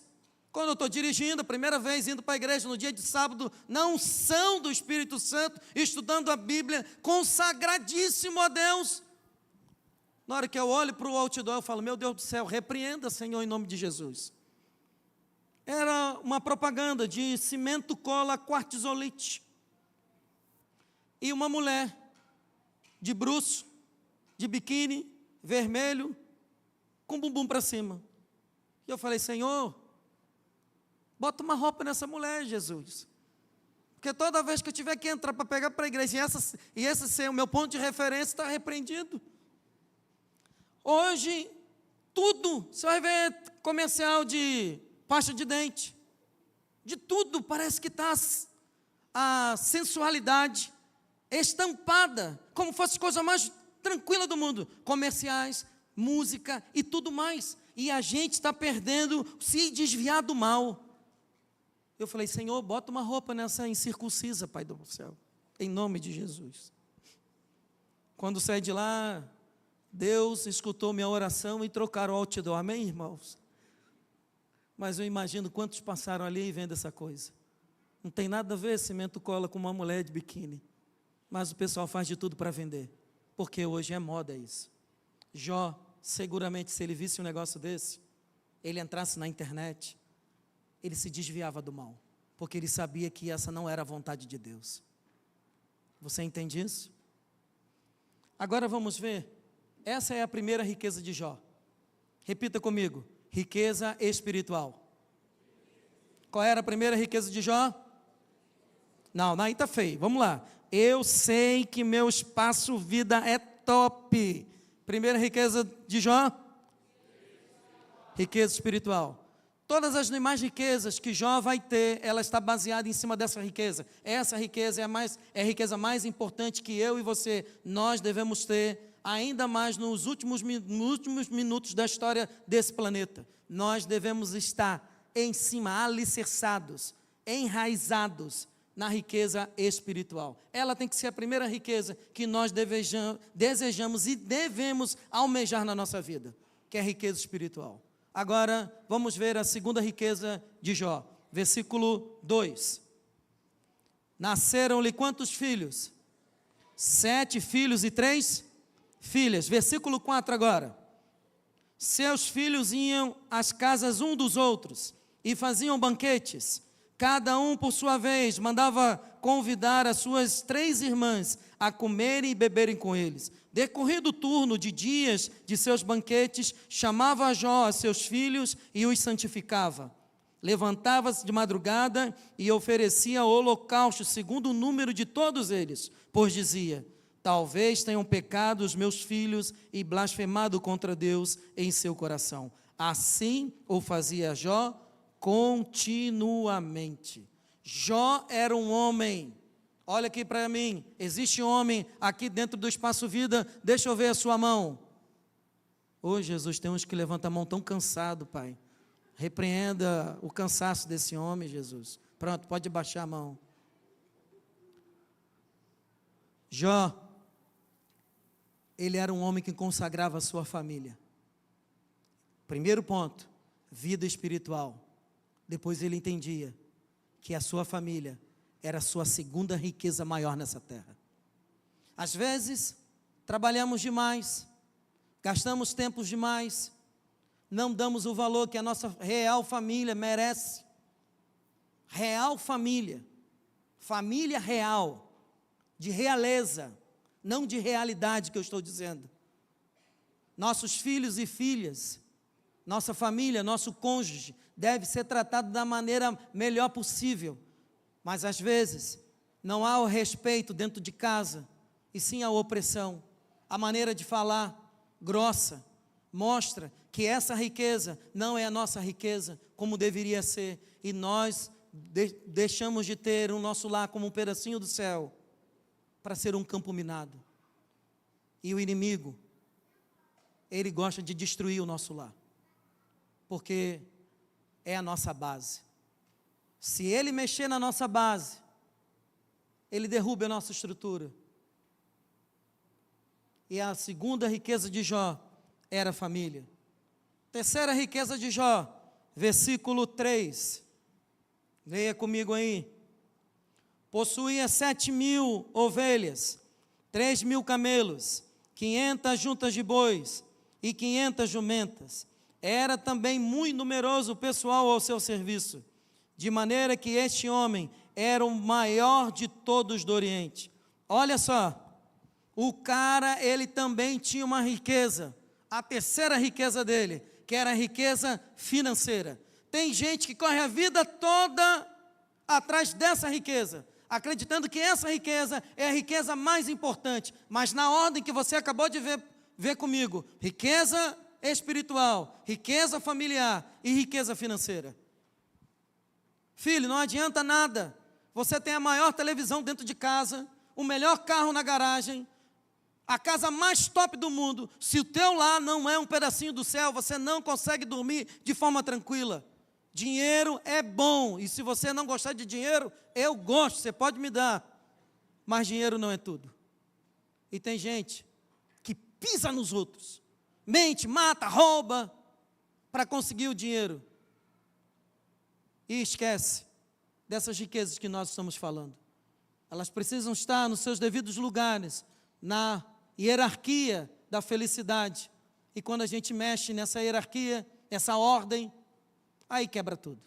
Speaker 3: Quando eu estou dirigindo, a primeira vez indo para a igreja no dia de sábado, na unção do Espírito Santo, estudando a Bíblia, consagradíssimo a Deus. Na hora que eu olho para o outdoor, eu falo, meu Deus do céu, repreenda, Senhor, em nome de Jesus. Era uma propaganda de cimento, cola, quartzolite. E uma mulher, de bruço, de biquíni, vermelho, com o bumbum para cima. E eu falei, Senhor, bota uma roupa nessa mulher, Jesus. Porque toda vez que eu tiver que entrar para pegar para a igreja, e esse ser o meu ponto de referência, está repreendido. Hoje, tudo, você vai ver comercial de pasta de dente, de tudo, parece que está a sensualidade estampada, como fosse a coisa mais tranquila do mundo, comerciais, música e tudo mais, e a gente está perdendo, se desviar do mal. Eu falei, Senhor, bota uma roupa nessa incircuncisa, Pai do céu, em nome de Jesus. Quando saí de lá, Deus escutou minha oração e trocaram o outdoor. Amém, irmãos? Mas eu imagino quantos passaram ali vendo essa coisa. Não tem nada a ver cimento cola com uma mulher de biquíni. Mas o pessoal faz de tudo para vender. Porque hoje é moda isso. Jó, seguramente, se ele visse um negócio desse, ele entrasse na internet, ele se desviava do mal. Porque ele sabia que essa não era a vontade de Deus. Você entende isso? Agora vamos ver. Essa é a primeira riqueza de Jó. Repita comigo. Riqueza espiritual. Qual era a primeira riqueza de Jó? Não, aí está feio. Vamos lá. Eu sei que meu espaço-vida é top. Primeira riqueza de Jó? Riqueza espiritual. Todas as demais riquezas que Jó vai ter, ela está baseada em cima dessa riqueza. Essa riqueza é a riqueza mais importante que eu e você, nós devemos ter, ainda mais nos últimos minutos da história desse planeta. Nós devemos estar em cima, alicerçados, enraizados na riqueza espiritual. Ela tem que ser a primeira riqueza que nós desejamos e devemos almejar na nossa vida, que é a riqueza espiritual. Agora, vamos ver a segunda riqueza de Jó. Versículo 2. Nasceram-lhe quantos filhos? 7 filhos e 3 filhas. Versículo 4 agora. Seus filhos iam às casas um dos outros e faziam banquetes. Cada um, por sua vez, mandava convidar as suas 3 irmãs a comerem e beberem com eles. Decorrido o turno de dias de seus banquetes, chamava a Jó a seus filhos e os santificava. Levantava-se de madrugada e oferecia holocausto segundo o número de todos eles, pois dizia: talvez tenham pecado os meus filhos e blasfemado contra Deus em seu coração. Assim o fazia Jó continuamente. Jó era um homem. Olha aqui para mim, existe um homem aqui dentro do Espaço Vida, deixa eu ver a sua mão. Ô Jesus, tem uns que levantam a mão tão cansado, Pai. Repreenda o cansaço desse homem, Jesus. Pronto, pode baixar a mão. Jó, ele era um homem que consagrava a sua família. Primeiro ponto, vida espiritual. Depois ele entendia que a sua família era a sua segunda riqueza maior nessa terra. Às vezes, trabalhamos demais, gastamos tempos demais, não damos o valor que a nossa real família merece. Real família, família real, de realeza, não de realidade que eu estou dizendo. Nossos filhos e filhas, nossa família, nosso cônjuge, deve ser tratado da maneira melhor possível. Mas às vezes, não há o respeito dentro de casa, e sim a opressão. A maneira de falar, grossa, mostra que essa riqueza não é a nossa riqueza, como deveria ser. E nós deixamos de ter o nosso lar como um pedacinho do céu, para ser um campo minado. E o inimigo, ele gosta de destruir o nosso lar, porque é a nossa base. Se ele mexer na nossa base, ele derruba a nossa estrutura. E a segunda riqueza de Jó era a família. Terceira riqueza de Jó, versículo 3. Leia comigo aí. Possuía 7.000 ovelhas, 3.000 camelos, 500 juntas de bois e 500 jumentas. Era também muito numeroso o pessoal ao seu serviço, de maneira que este homem era o maior de todos do Oriente. Olha só, o cara, ele também tinha uma riqueza, a terceira riqueza dele, que era a riqueza financeira. Tem gente que corre a vida toda atrás dessa riqueza, acreditando que essa riqueza é a riqueza mais importante, mas na ordem que você acabou de ver comigo, riqueza espiritual, riqueza familiar e riqueza financeira. Filho, não adianta nada, você tem a maior televisão dentro de casa, o melhor carro na garagem, a casa mais top do mundo, se o teu lar não é um pedacinho do céu, você não consegue dormir de forma tranquila. Dinheiro é bom, e se você não gostar de dinheiro, eu gosto, você pode me dar, mas dinheiro não é tudo. E tem gente que pisa nos outros, mente, mata, rouba, para conseguir o dinheiro. E esquece dessas riquezas que nós estamos falando. Elas precisam estar nos seus devidos lugares, na hierarquia da felicidade. E quando a gente mexe nessa hierarquia, essa ordem, aí quebra tudo.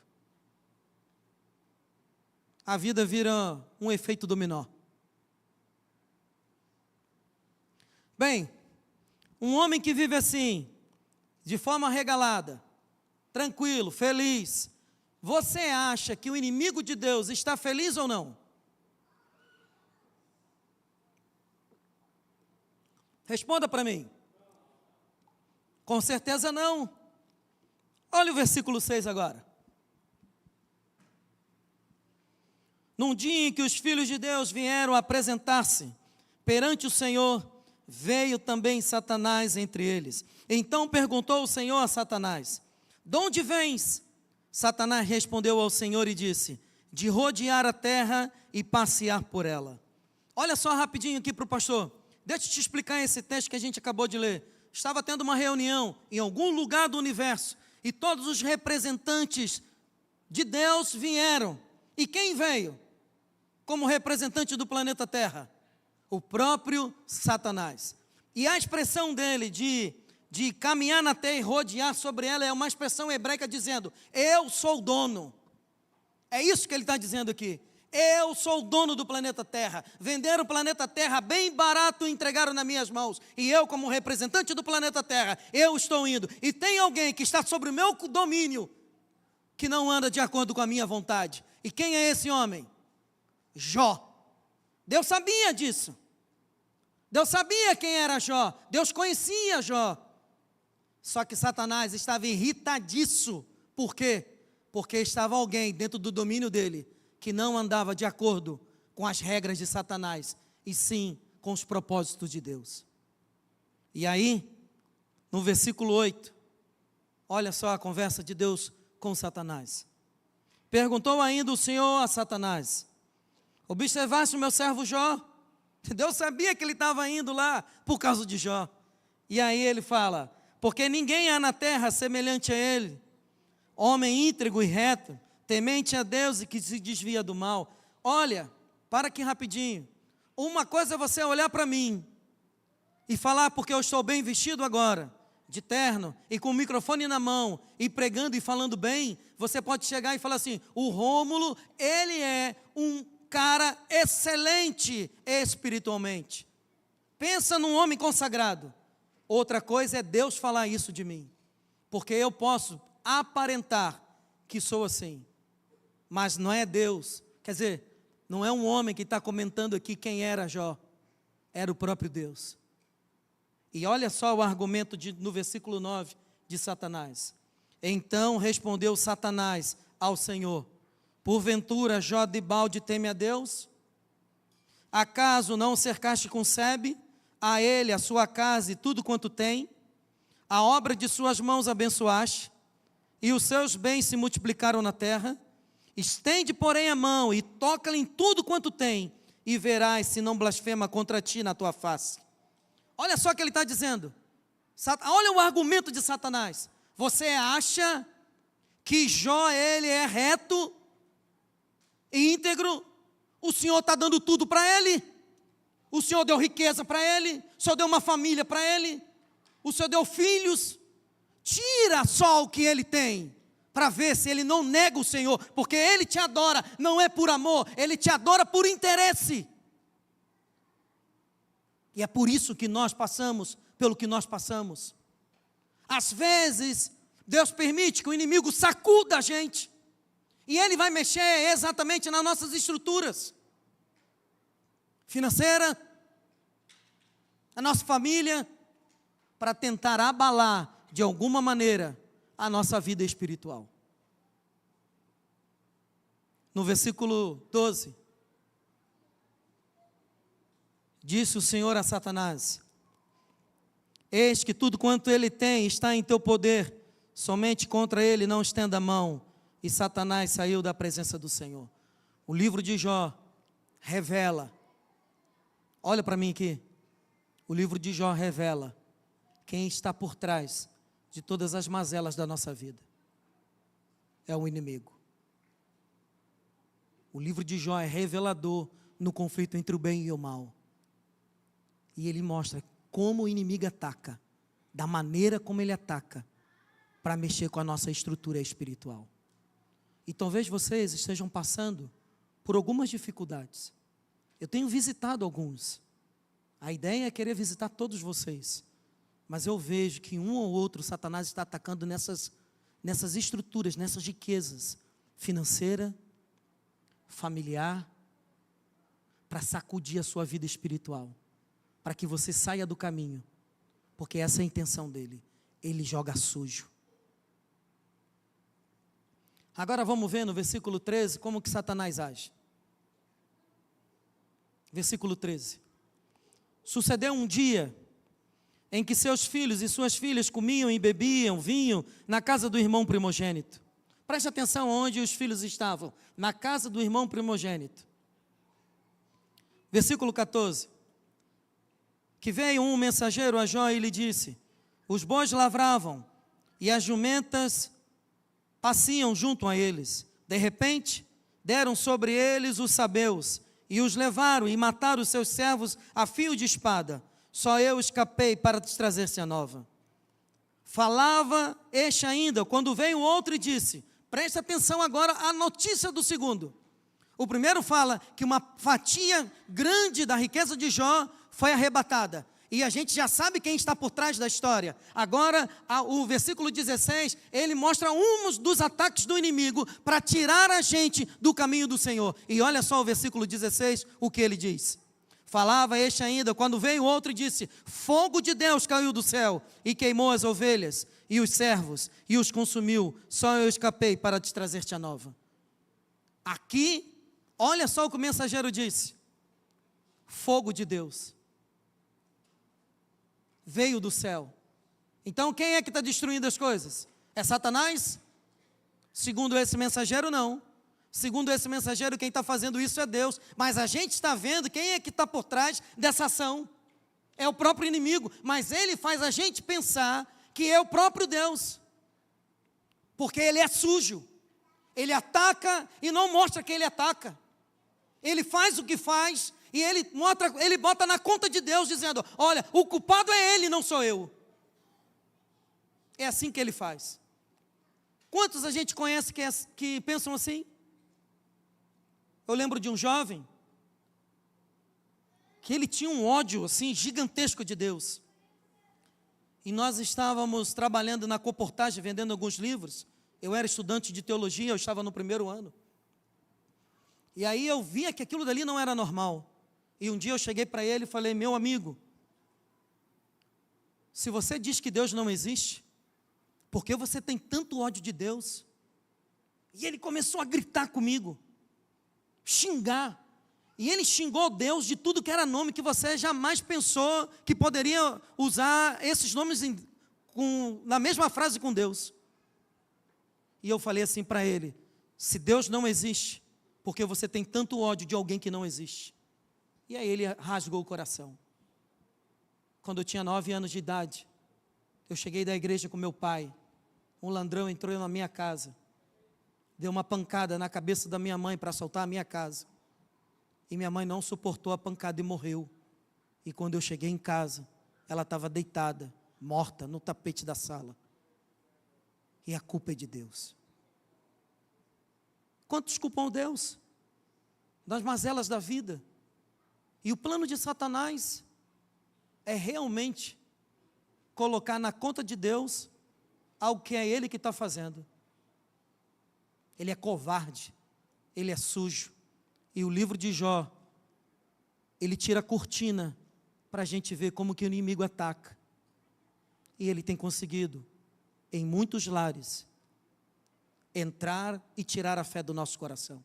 Speaker 3: A vida vira um efeito dominó. Bem, um homem que vive assim, de forma regalada, tranquilo, feliz, você acha que o inimigo de Deus está feliz ou não? Responda para mim. Com certeza não. Olha o versículo 6 agora. Num dia em que os filhos de Deus vieram apresentar-se perante o Senhor, veio também Satanás entre eles. Então perguntou o Senhor a Satanás: de onde vens? Satanás respondeu ao Senhor e disse: de rodear a terra e passear por ela. Olha só rapidinho aqui para o pastor. Deixa eu te explicar esse texto que a gente acabou de ler. Estava tendo uma reunião em algum lugar do universo e todos os representantes de Deus vieram. E quem veio como representante do planeta Terra? O próprio Satanás. E a expressão dele de caminhar na terra e rodear sobre ela é uma expressão hebraica dizendo: eu sou o dono. É isso que ele está dizendo aqui. Eu sou o dono do planeta Terra. Venderam o planeta Terra bem barato e entregaram nas minhas mãos. E eu, como representante do planeta Terra, eu estou indo. E tem alguém que está sobre o meu domínio que não anda de acordo com a minha vontade. E quem é esse homem? Jó. Deus sabia disso. Deus sabia quem era Jó. Deus conhecia Jó. Só que Satanás estava irritadiço. Por quê? Porque estava alguém dentro do domínio dele que não andava de acordo com as regras de Satanás, e sim com os propósitos de Deus. E aí, no versículo 8, olha só a conversa de Deus com Satanás. Perguntou ainda o Senhor a Satanás: observaste o meu servo Jó? Deus sabia que ele estava indo lá por causa de Jó. E aí ele fala: porque ninguém há na terra semelhante a ele, homem íntegro e reto, temente a Deus e que se desvia do mal. Olha, para aqui rapidinho. Uma coisa é você olhar para mim e falar, porque eu estou bem vestido agora, de terno, e com o microfone na mão, e pregando e falando bem, você pode chegar e falar assim: o Rômulo, ele é um cara excelente espiritualmente. Pensa num homem consagrado. Outra coisa é Deus falar isso de mim, porque eu posso aparentar que sou assim, mas não é Deus. Quer dizer, não é um homem que está comentando aqui quem era Jó, era o próprio Deus. E olha só o argumento no versículo 9 de Satanás. Então respondeu Satanás ao Senhor: porventura Jó de balde teme a Deus? Acaso não o cercaste com sebe, a ele, a sua casa e tudo quanto tem? A obra de suas mãos abençoaste, e os seus bens se multiplicaram na terra? Estende, porém, a mão e toca-lhe em tudo quanto tem, e verás se não blasfema contra ti na tua face. Olha só o que ele está dizendo. Olha o argumento de Satanás. Você acha que Jó, ele é reto e íntegro? O Senhor está dando tudo para ele. O Senhor deu riqueza para ele. O Senhor deu uma família para ele. O Senhor deu filhos. Tira só o que ele tem, para ver se ele não nega o Senhor, porque ele te adora, não é por amor, ele te adora por interesse. E é por isso que nós passamos pelo que nós passamos. Às vezes, Deus permite que o inimigo sacuda a gente, e ele vai mexer exatamente nas nossas estruturas financeira, a nossa família, para tentar abalar de alguma maneira a nossa vida espiritual. No versículo 12, disse o Senhor a Satanás: eis que tudo quanto ele tem está em teu poder, somente contra ele não estenda a mão. E Satanás saiu da presença do Senhor. O livro de Jó revela, olha para mim aqui, O livro de Jó revela quem está por trás de todas as mazelas da nossa vida. É o inimigo. O livro de Jó é revelador no conflito entre o bem e o mal. E ele mostra como o inimigo ataca, da maneira como ele ataca, para mexer com a nossa estrutura espiritual. E talvez vocês estejam passando por algumas dificuldades. Eu tenho visitado alguns. A ideia é querer visitar todos vocês. Mas eu vejo que um ou outro Satanás está atacando nessas estruturas, nessas riquezas financeira, familiar, para sacudir a sua vida espiritual, para que você saia do caminho, porque essa é a intenção dele. Ele joga sujo. Agora vamos ver no versículo 13 como que Satanás age. Versículo 13. Sucedeu um dia em que seus filhos e suas filhas comiam e bebiam vinho na casa do irmão primogênito. Preste atenção onde os filhos estavam, na casa do irmão primogênito. Versículo 14. Que veio um mensageiro a Jó e lhe disse: os bois lavravam e as jumentas pasciam junto a eles. De repente, deram sobre eles os sabeus e os levaram e mataram os seus servos a fio de espada. Só eu escapei para te trazer-se a nova. Falava este ainda, quando veio outro e disse: preste atenção agora à notícia do segundo. O primeiro fala que uma fatia grande da riqueza de Jó foi arrebatada. E a gente já sabe quem está por trás da história. Agora, o versículo 16, ele mostra um dos ataques do inimigo para tirar a gente do caminho do Senhor. E olha só o versículo 16, o que ele diz. Falava este ainda, quando veio outro e disse: fogo de Deus caiu do céu e queimou as ovelhas e os servos e os consumiu. Só eu escapei para te trazer-te a nova. Aqui, olha só o que o mensageiro disse. Fogo de Deus veio do céu. Então quem é que está destruindo as coisas? É Satanás? Segundo esse mensageiro, não. Segundo esse mensageiro, quem está fazendo isso é Deus. Mas a gente está vendo quem é que está por trás dessa ação. É o próprio inimigo. Mas ele faz a gente pensar que é o próprio Deus. Porque ele é sujo. Ele ataca e não mostra que ele ataca. Ele faz o que faz e ele bota na conta de Deus, dizendo: olha, o culpado é ele, não sou eu. É assim que ele faz. Quantos a gente conhece que pensam assim? Eu lembro de um jovem que ele tinha um ódio assim gigantesco de Deus. E nós estávamos trabalhando na Coportagem, vendendo alguns livros. Eu era estudante de teologia, eu estava no primeiro ano. E aí eu via que aquilo dali não era normal. E um dia eu cheguei para ele e falei: meu amigo, se você diz que Deus não existe, por que você tem tanto ódio de Deus? E ele começou a gritar comigo, xingar. E ele xingou Deus de tudo que era nome que você jamais pensou que poderia usar esses nomes na mesma frase com Deus. E eu falei assim para ele: se Deus não existe, por que você tem tanto ódio de alguém que não existe? E aí ele rasgou o coração. Quando eu tinha 9 anos de idade, eu cheguei da igreja com meu pai. Um ladrão entrou na minha casa, deu uma pancada na cabeça da minha mãe para assaltar a minha casa. E minha mãe não suportou a pancada e morreu. E quando eu cheguei em casa, ela estava deitada, morta, no tapete da sala. E a culpa é de Deus. Quantos culpam Deus? Das mazelas da vida. E o plano de Satanás é realmente colocar na conta de Deus algo que é Ele que está fazendo. Ele é covarde, ele é sujo. E o livro de Jó, ele tira a cortina para a gente ver como que o inimigo ataca. E ele tem conseguido, em muitos lares, entrar e tirar a fé do nosso coração.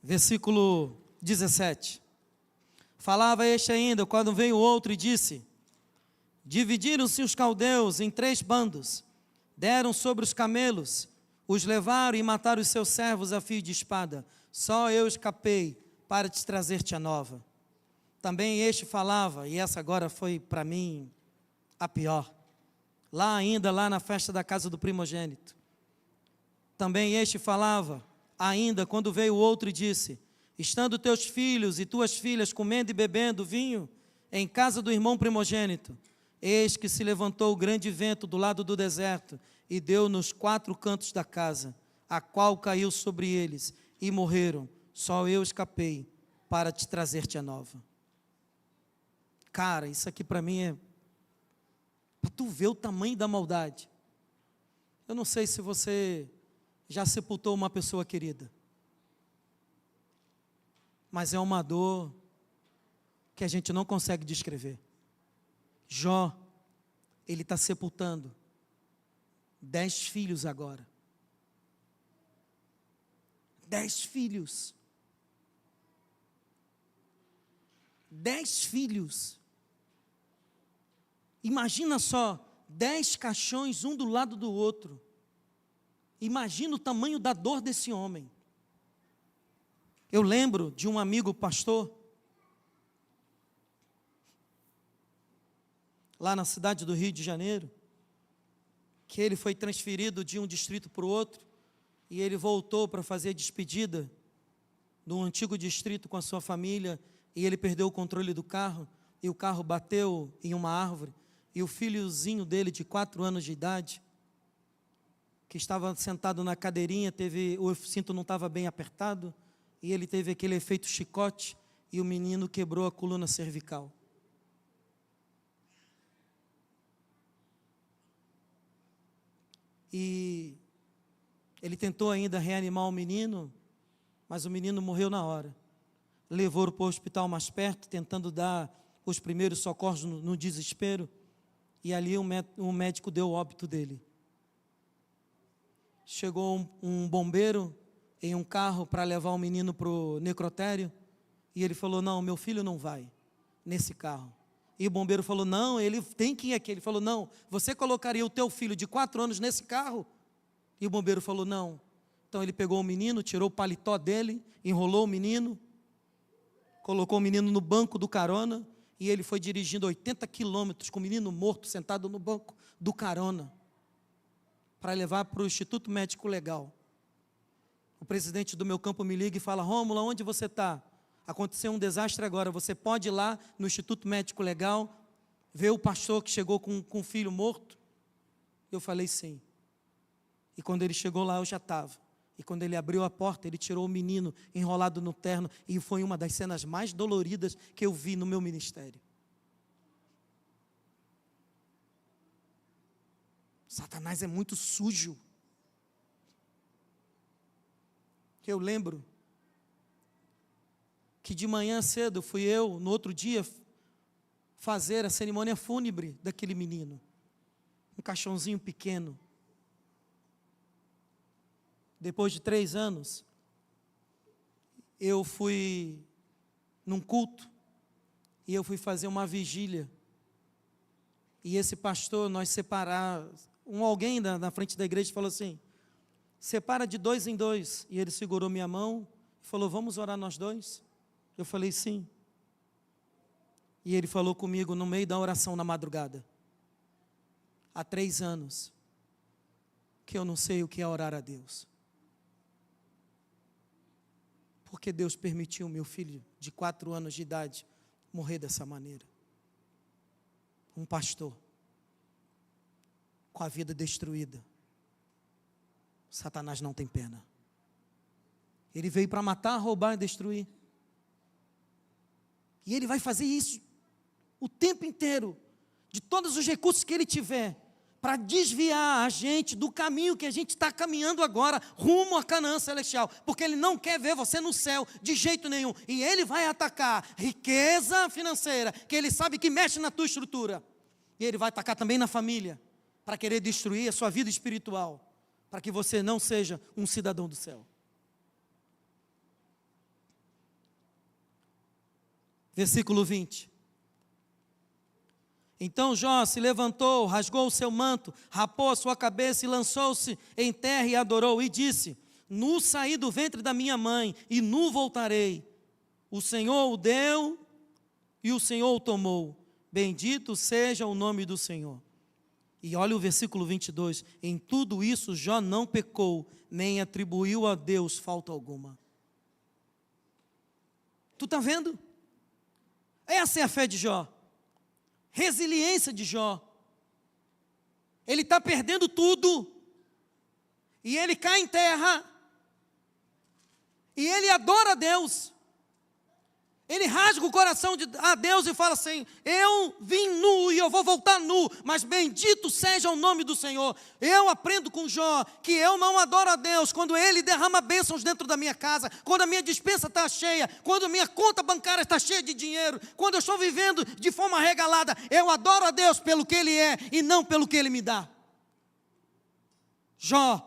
Speaker 3: Versículo 17. Falava este ainda, quando veio outro e disse: dividiram-se os caldeus em 3 bandos, deram sobre os camelos Os levaram e mataram os seus servos a fio de espada. Só eu escapei para te trazer-te a nova. Também este falava, e essa agora foi para mim a pior. Lá na festa da casa do primogênito. Também este falava, ainda quando veio o outro e disse: estando teus filhos e tuas filhas comendo e bebendo vinho em casa do irmão primogênito, eis que se levantou o grande vento do lado do deserto e deu nos 4 cantos da casa, a qual caiu sobre eles e morreram. Só eu escapei para te trazer-te a nova. Cara, isso aqui para mim é para tu ver o tamanho da maldade. Eu não sei se você já sepultou uma pessoa querida, mas é uma dor que a gente não consegue descrever. Jó, ele está sepultando 10 filhos agora. 10 filhos. 10 filhos. Imagina só, 10 caixões, um do lado do outro. Imagina o tamanho da dor desse homem. Eu lembro de um amigo pastor, lá na cidade do Rio de Janeiro, que ele foi transferido de um distrito para o outro, e ele voltou para fazer a despedida do antigo distrito com a sua família, e ele perdeu o controle do carro, e o carro bateu em uma árvore, e o filhozinho dele, de 4 anos de idade, que estava sentado na cadeirinha, o cinto não estava bem apertado, e ele teve aquele efeito chicote, e o menino quebrou a coluna cervical. E ele tentou ainda reanimar o menino, mas o menino morreu na hora. Levou-o para o hospital mais perto, tentando dar os primeiros socorros no desespero, e ali um médico deu o óbito dele. Chegou um bombeiro em um carro para levar o menino para o necrotério, e ele falou: não, meu filho não vai nesse carro. E o bombeiro falou: não, ele tem que ir aqui. Ele falou: não, você colocaria o teu filho de 4 anos nesse carro? E o bombeiro falou: não. Então ele pegou o menino, tirou o paletó dele, enrolou o menino, colocou o menino no banco do carona, e ele foi dirigindo 80 quilômetros com o menino morto, sentado no banco do carona, para levar para o Instituto Médico Legal. O presidente do meu campo me liga e fala: Rômulo, onde você está? Aconteceu um desastre agora, você pode ir lá no Instituto Médico Legal, ver o pastor que chegou com o filho morto? Eu falei sim. E quando ele chegou lá, eu já estava. E quando ele abriu a porta, ele tirou o menino enrolado no terno, e foi uma das cenas mais doloridas que eu vi no meu ministério. Satanás é muito sujo. Eu lembro que de manhã cedo fui eu, no outro dia, fazer a cerimônia fúnebre daquele menino. Um caixãozinho pequeno. Depois de 3 anos, eu fui num culto, e eu fui fazer uma vigília. E esse pastor, nós separamos, alguém na frente da igreja falou assim: separa de 2 em 2. E ele segurou minha mão e falou: vamos orar nós 2? Eu falei sim. E ele falou comigo no meio da oração na madrugada: há 3 anos que eu não sei o que é orar a Deus. Porque Deus permitiu meu filho de 4 anos de idade morrer dessa maneira. Um pastor com a vida destruída. Satanás não tem pena. Ele veio para matar, roubar e destruir. E ele vai fazer isso o tempo inteiro, de todos os recursos que ele tiver, para desviar a gente do caminho que a gente está caminhando agora, rumo a Canaã celestial, porque ele não quer ver você no céu, de jeito nenhum, e ele vai atacar riqueza financeira, que ele sabe que mexe na tua estrutura, e ele vai atacar também na família, para querer destruir a sua vida espiritual, para que você não seja um cidadão do céu. Versículo 20. Então Jó se levantou, rasgou o seu manto, rapou a sua cabeça e lançou-se em terra e adorou, e disse: nu saí do ventre da minha mãe, e nu voltarei. O Senhor o deu, e o Senhor o tomou. Bendito seja o nome do Senhor. E olha o versículo 22. Em tudo isso Jó não pecou, nem atribuiu a Deus falta alguma. Tu está vendo? Essa é a fé de Jó. Resiliência de Jó. Ele está perdendo tudo. E ele cai em terra. E ele adora a Deus. Ele rasga o coração a Deus e fala assim: eu vim nu e eu vou voltar nu, mas bendito seja o nome do Senhor. Eu aprendo com Jó que eu não adoro a Deus quando Ele derrama bênçãos dentro da minha casa, quando a minha despensa está cheia, quando a minha conta bancária está cheia de dinheiro, quando eu estou vivendo de forma regalada. Eu adoro a Deus pelo que Ele é e não pelo que Ele me dá. Jó,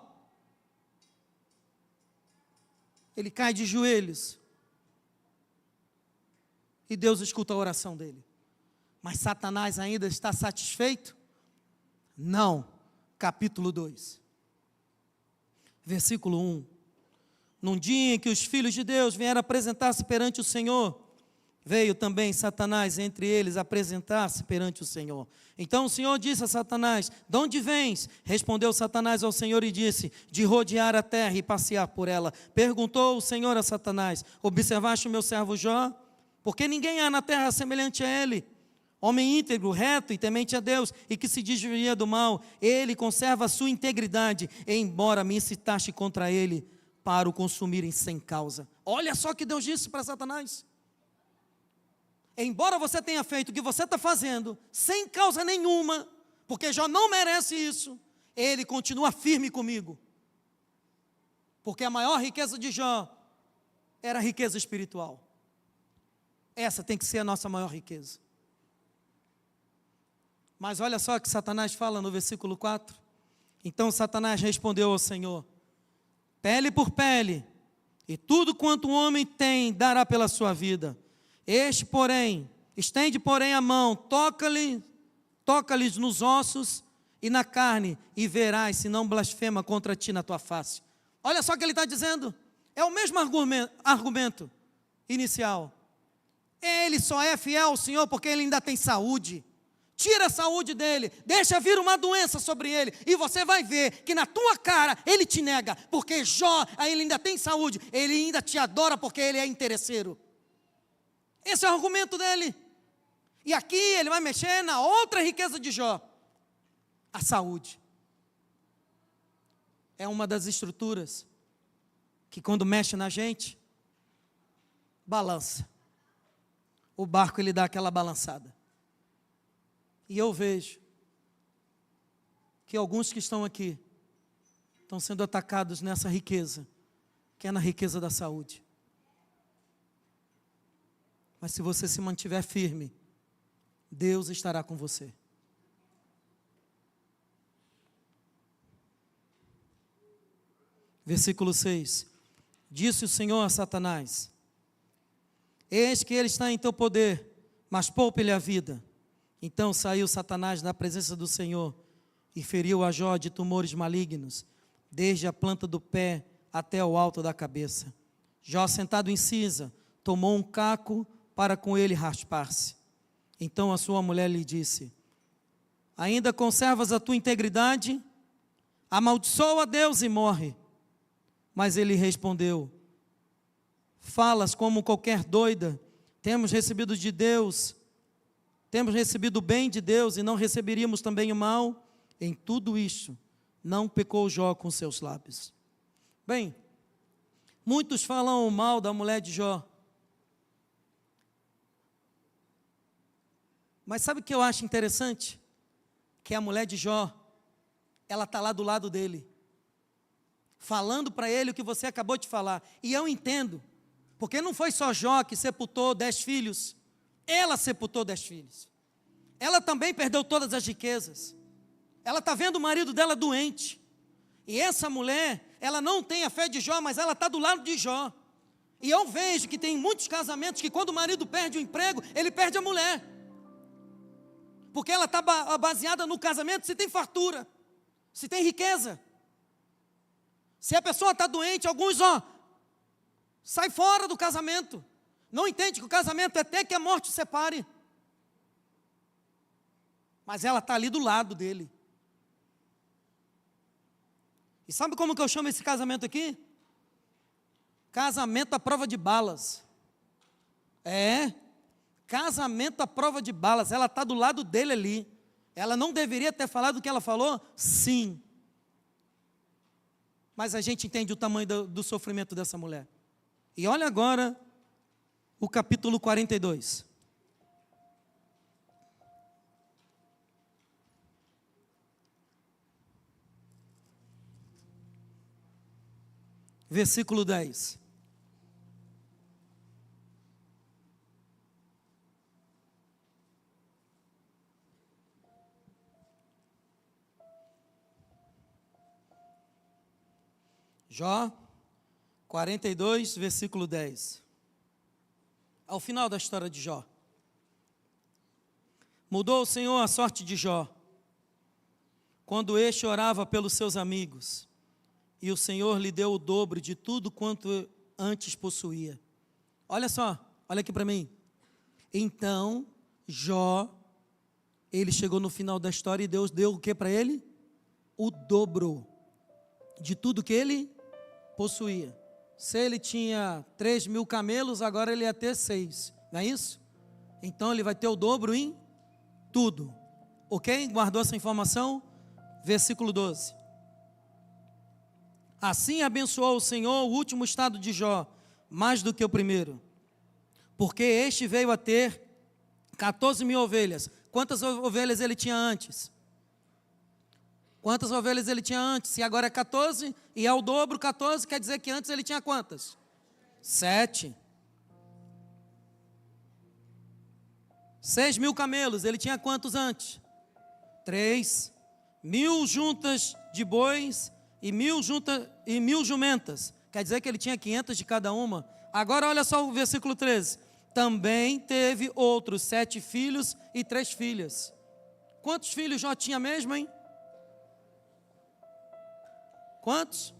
Speaker 3: ele cai de joelhos. E Deus escuta a oração dele. Mas Satanás ainda está satisfeito? Não. Capítulo 2. Versículo 1. Num dia em que os filhos de Deus vieram apresentar-se perante o Senhor, veio também Satanás entre eles apresentar-se perante o Senhor. Então o Senhor disse a Satanás: de onde vens? Respondeu Satanás ao Senhor e disse: de rodear a terra e passear por ela. Perguntou o Senhor a Satanás: observaste o meu servo Jó? Porque ninguém há na terra semelhante a ele, homem íntegro, reto e temente a Deus, e que se desvia do mal. Ele conserva a sua integridade, embora me incitaste contra ele para o consumirem sem causa. Olha só o que Deus disse para Satanás: embora você tenha feito o que você está fazendo, sem causa nenhuma, porque Jó não merece isso, ele continua firme comigo. Porque a maior riqueza de Jó era a riqueza espiritual. Essa tem que ser a nossa maior riqueza. Mas olha só o que Satanás fala no versículo 4. Então Satanás respondeu ao Senhor: pele por pele, e tudo quanto o homem tem dará pela sua vida. Este, porém, estende, porém, a mão, toca-lhes nos ossos e na carne, e verás se não blasfema contra ti na tua face. Olha só o que ele está dizendo. É o mesmo argumento inicial. Ele só é fiel ao Senhor porque ele ainda tem saúde. Tira a saúde dele, deixa vir uma doença sobre ele, e você vai ver que na tua cara ele te nega, porque Jó, ele ainda tem saúde, ele ainda te adora porque ele é interesseiro. Esse é o argumento dele. E aqui ele vai mexer na outra riqueza de Jó, a saúde. É uma das estruturas que quando mexe na gente, balança. O barco ele dá aquela balançada. E eu vejo que alguns que estão aqui estão sendo atacados nessa riqueza, que é na riqueza da saúde. Mas se você se mantiver firme, Deus estará com você. Versículo 6. Disse o Senhor a Satanás: eis que ele está em teu poder, mas poupe-lhe a vida. Então saiu Satanás da presença do Senhor e feriu a Jó de tumores malignos, desde a planta do pé até o alto da cabeça. Jó, sentado em cinza, tomou um caco para com ele raspar-se. Então a sua mulher lhe disse: ainda conservas a tua integridade? Amaldiçoa a Deus e morre. Mas ele respondeu: falas como qualquer doida. Temos recebido de Deus, temos recebido o bem de Deus e não receberíamos também o mal? Em tudo isso, não pecou Jó com seus lábios. Bem, muitos falam o mal da mulher de Jó. Mas sabe o que eu acho interessante? Que a mulher de Jó, ela está lá do lado dele, falando para ele o que você acabou de falar. E eu entendo, porque não foi só Jó que sepultou 10 filhos, ela sepultou 10 filhos. Ela também perdeu todas as riquezas. Ela está vendo o marido dela doente. E essa mulher, ela não tem a fé de Jó, mas ela está do lado de Jó. E eu vejo que tem muitos casamentos que quando o marido perde o emprego, ele perde a mulher. Porque ela está baseada no casamento, se tem fartura, se tem riqueza. Se a pessoa está doente, alguns, sai fora do casamento. Não entende que o casamento é até que a morte separe. Mas ela está ali do lado dele. E sabe como que eu chamo esse casamento aqui? Casamento à prova de balas. Casamento à prova de balas. Ela está do lado dele ali. Ela não deveria ter falado o que ela falou? Sim. Mas a gente entende o tamanho do sofrimento dessa mulher. E olha agora o capítulo 42. Versículo 10. Jó 42, versículo 10. Ao final da história de Jó. Mudou o Senhor a sorte de Jó, quando este orava pelos seus amigos, e o Senhor lhe deu o dobro de tudo quanto antes possuía. Olha só, olha aqui para mim. Então, Jó, ele chegou no final da história e Deus deu o que para ele? O dobro de tudo que ele possuía. Se ele tinha 3.000 camelos, agora ele ia ter 6, não é isso? Então ele vai ter o dobro em tudo. Ok? Guardou essa informação? Versículo 12. Assim abençoou o Senhor o último estado de Jó, mais do que o primeiro, porque este veio a ter 14.000 ovelhas. Quantas ovelhas ele tinha antes? Quantas ovelhas ele tinha antes? E agora é 14, e é o dobro, 14, quer dizer que antes ele tinha quantas? 7. 6.000 camelos, ele tinha quantos antes? 3. 1.000 juntas de bois e 1.000 jumentas. Quer dizer que ele tinha 500 de cada uma. Agora olha só o versículo 13. Também teve outros 7 filhos e 3 filhas. Quantos filhos Jó tinha mesmo, hein? Quantos?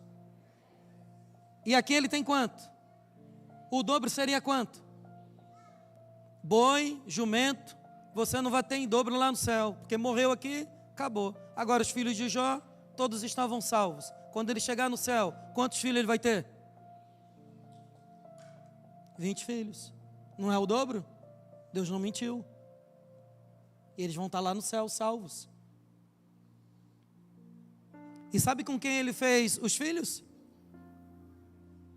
Speaker 3: E aqui ele tem quanto? O dobro seria quanto? Boi, jumento, você não vai ter em dobro lá no céu, porque morreu aqui, acabou. Agora os filhos de Jó, todos estavam salvos. Quando ele chegar no céu, quantos filhos ele vai ter? 20 filhos. Não é o dobro? Deus não mentiu. E eles vão estar lá no céu salvos. E sabe com quem ele fez os filhos?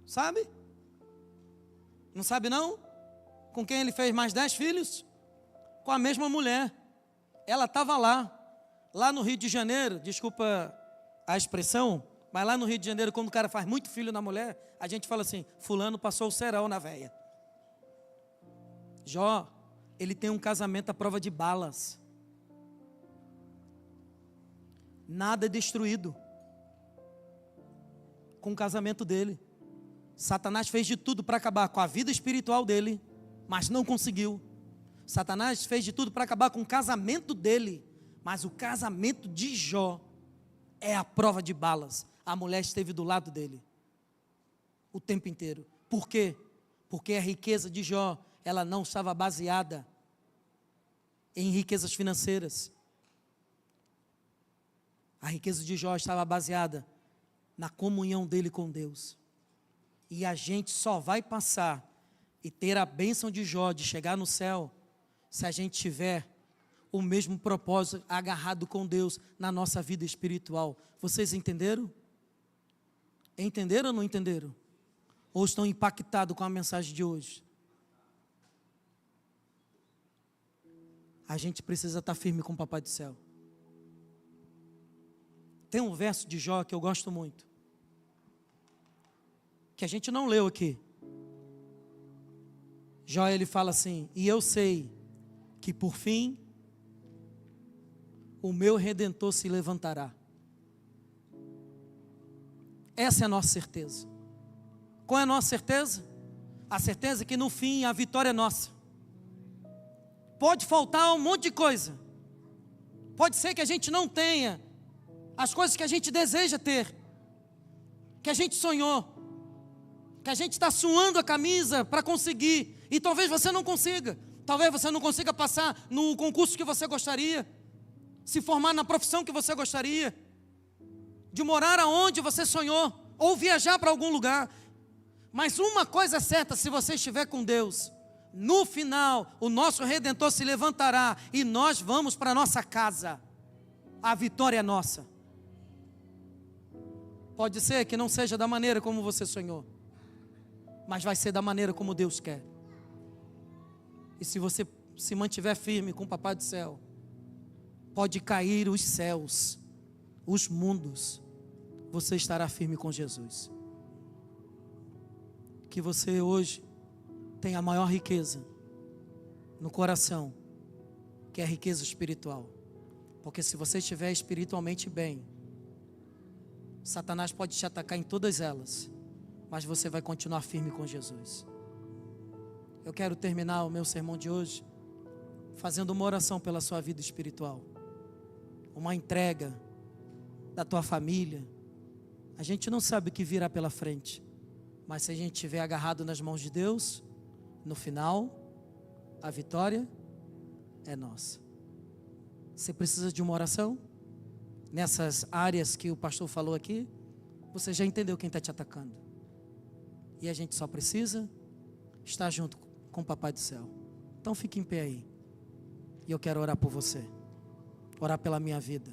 Speaker 3: Sabe? Não sabe não? Com quem ele fez mais 10 filhos? Com a mesma mulher. Ela estava lá no Rio de Janeiro, desculpa a expressão, mas lá no Rio de Janeiro, quando o cara faz muito filho na mulher, a gente fala assim, fulano passou o cerol na veia. Jó, ele tem um casamento à prova de balas. Nada é destruído com o casamento dele. Satanás fez de tudo para acabar com a vida espiritual dele, mas não conseguiu. Satanás fez de tudo para acabar com o casamento dele, mas o casamento de Jó é a prova de balas. A mulher esteve do lado dele o tempo inteiro. Por quê? Porque a riqueza de Jó, ela não estava baseada em riquezas financeiras. A riqueza de Jó estava baseada na comunhão dele com Deus. E a gente só vai passar e ter a bênção de Jó, de chegar no céu, se a gente tiver o mesmo propósito agarrado com Deus na nossa vida espiritual. Vocês entenderam? Entenderam ou não entenderam? Ou estão impactados com a mensagem de hoje? A gente precisa estar firme com o Papai do Céu. Tem um verso de Jó que eu gosto muito, que a gente não leu aqui. Jó, ele fala assim, e eu sei que por fim o meu Redentor se levantará. Essa é a nossa certeza. Qual é a nossa certeza? A certeza é que no fim a vitória é nossa. Pode faltar um monte de coisa, Pode ser que a gente não tenha as coisas que a gente deseja ter, que a gente sonhou, que a gente está suando a camisa para conseguir, e talvez você não consiga. Talvez você não consiga passar no concurso que você gostaria, se formar na profissão que você gostaria, de morar aonde você sonhou, ou viajar para algum lugar. Mas uma coisa é certa, se você estiver com Deus, no final, o nosso Redentor se levantará e nós vamos para a nossa casa. A vitória é nossa. Pode ser que não seja da maneira como você sonhou, mas vai ser da maneira como Deus quer. E se você se mantiver firme com o Papai do Céu, pode cair os céus, os mundos, você estará firme com Jesus. Que você hoje tenha a maior riqueza no coração, que é a riqueza espiritual. Porque se você estiver espiritualmente bem, Satanás pode te atacar em todas elas, mas você vai continuar firme com Jesus. Eu quero terminar o meu sermão de hoje fazendo uma oração pela sua vida espiritual, uma entrega da tua família. A gente não sabe o que virá pela frente, mas se a gente estiver agarrado nas mãos de Deus, no final, a vitória é nossa. Você precisa de uma oração? Nessas áreas que o pastor falou aqui, você já entendeu quem está te atacando. E a gente só precisa estar junto com o Papai do Céu. Então fique em pé aí. E eu quero orar por você. Orar pela minha vida.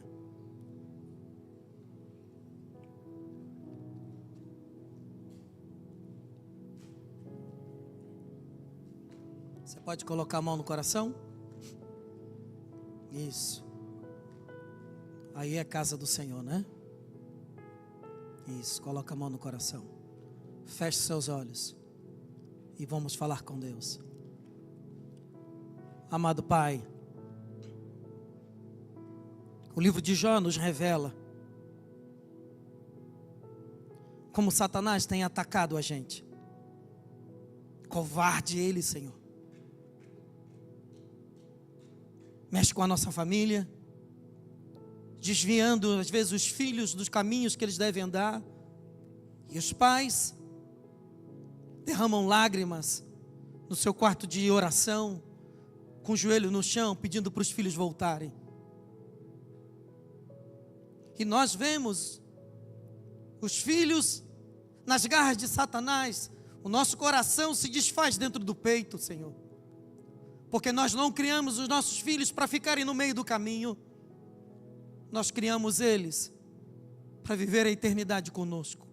Speaker 3: Você pode colocar a mão no coração? Isso. Aí é a casa do Senhor, né? Isso, coloca a mão no coração. Feche seus olhos e vamos falar com Deus. Amado Pai, o livro de Jó nos revela como Satanás tem atacado a gente. Covarde ele, Senhor. Mexe com a nossa família, desviando às vezes os filhos dos caminhos que eles devem andar. E os pais derramam lágrimas no seu quarto de oração, com o joelho no chão, pedindo para os filhos voltarem. E nós vemos os filhos nas garras de Satanás. O nosso coração se desfaz dentro do peito, Senhor, porque nós não criamos os nossos filhos para ficarem no meio do caminho. Nós criamos eles para viver a eternidade conosco.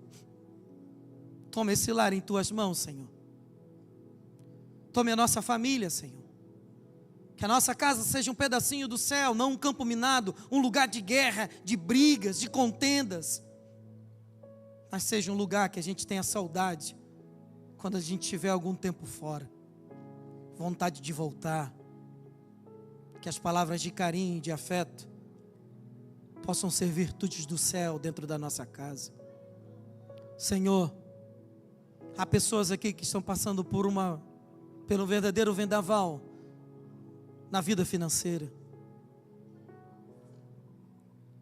Speaker 3: Toma esse lar em tuas mãos, Senhor. Tome a nossa família, Senhor. Que a nossa casa seja um pedacinho do céu, não um campo minado, um lugar de guerra, de brigas, de contendas. Mas seja um lugar que a gente tenha saudade quando a gente tiver algum tempo fora. Vontade de voltar. Que as palavras de carinho e de afeto possam ser virtudes do céu dentro da nossa casa. Senhor, há pessoas aqui que estão passando pelo verdadeiro vendaval na vida financeira.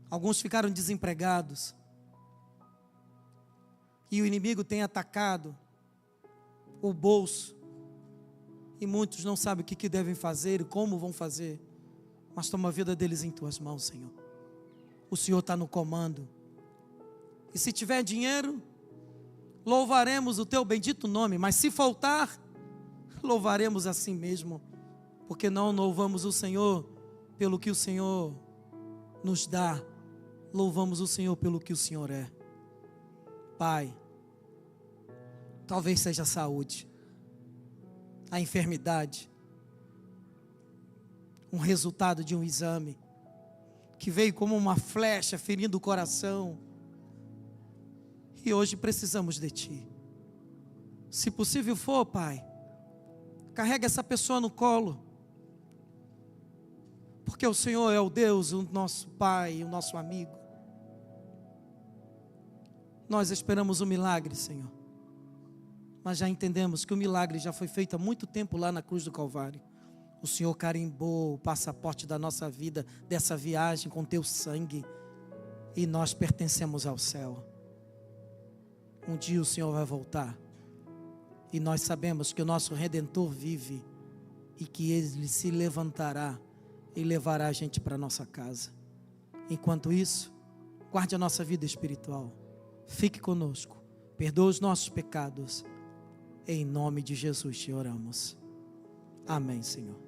Speaker 3: Alguns ficaram desempregados. E o inimigo tem atacado o bolso. E muitos não sabem o que devem fazer e como vão fazer. Mas toma a vida deles em tuas mãos, Senhor. O Senhor está no comando. E se tiver dinheiro, louvaremos o teu bendito nome. Mas se faltar, louvaremos assim mesmo. Porque não louvamos o Senhor pelo que o Senhor nos dá. Louvamos o Senhor pelo que o Senhor é. Pai, talvez seja a saúde, a enfermidade, um resultado de um exame que veio como uma flecha ferindo o coração, e hoje precisamos de Ti. Se possível for, Pai, carrega essa pessoa no colo, porque o Senhor é o Deus, o nosso Pai, o nosso amigo. Nós esperamos um milagre, Senhor, mas já entendemos que o milagre já foi feito há muito tempo lá na cruz do Calvário. O Senhor carimbou o passaporte da nossa vida, dessa viagem com teu sangue. E nós pertencemos ao céu. Um dia o Senhor vai voltar. E nós sabemos que o nosso Redentor vive. E que Ele se levantará e levará a gente para a nossa casa. Enquanto isso, guarde a nossa vida espiritual. Fique conosco. Perdoa os nossos pecados. Em nome de Jesus te oramos. Amém, Senhor.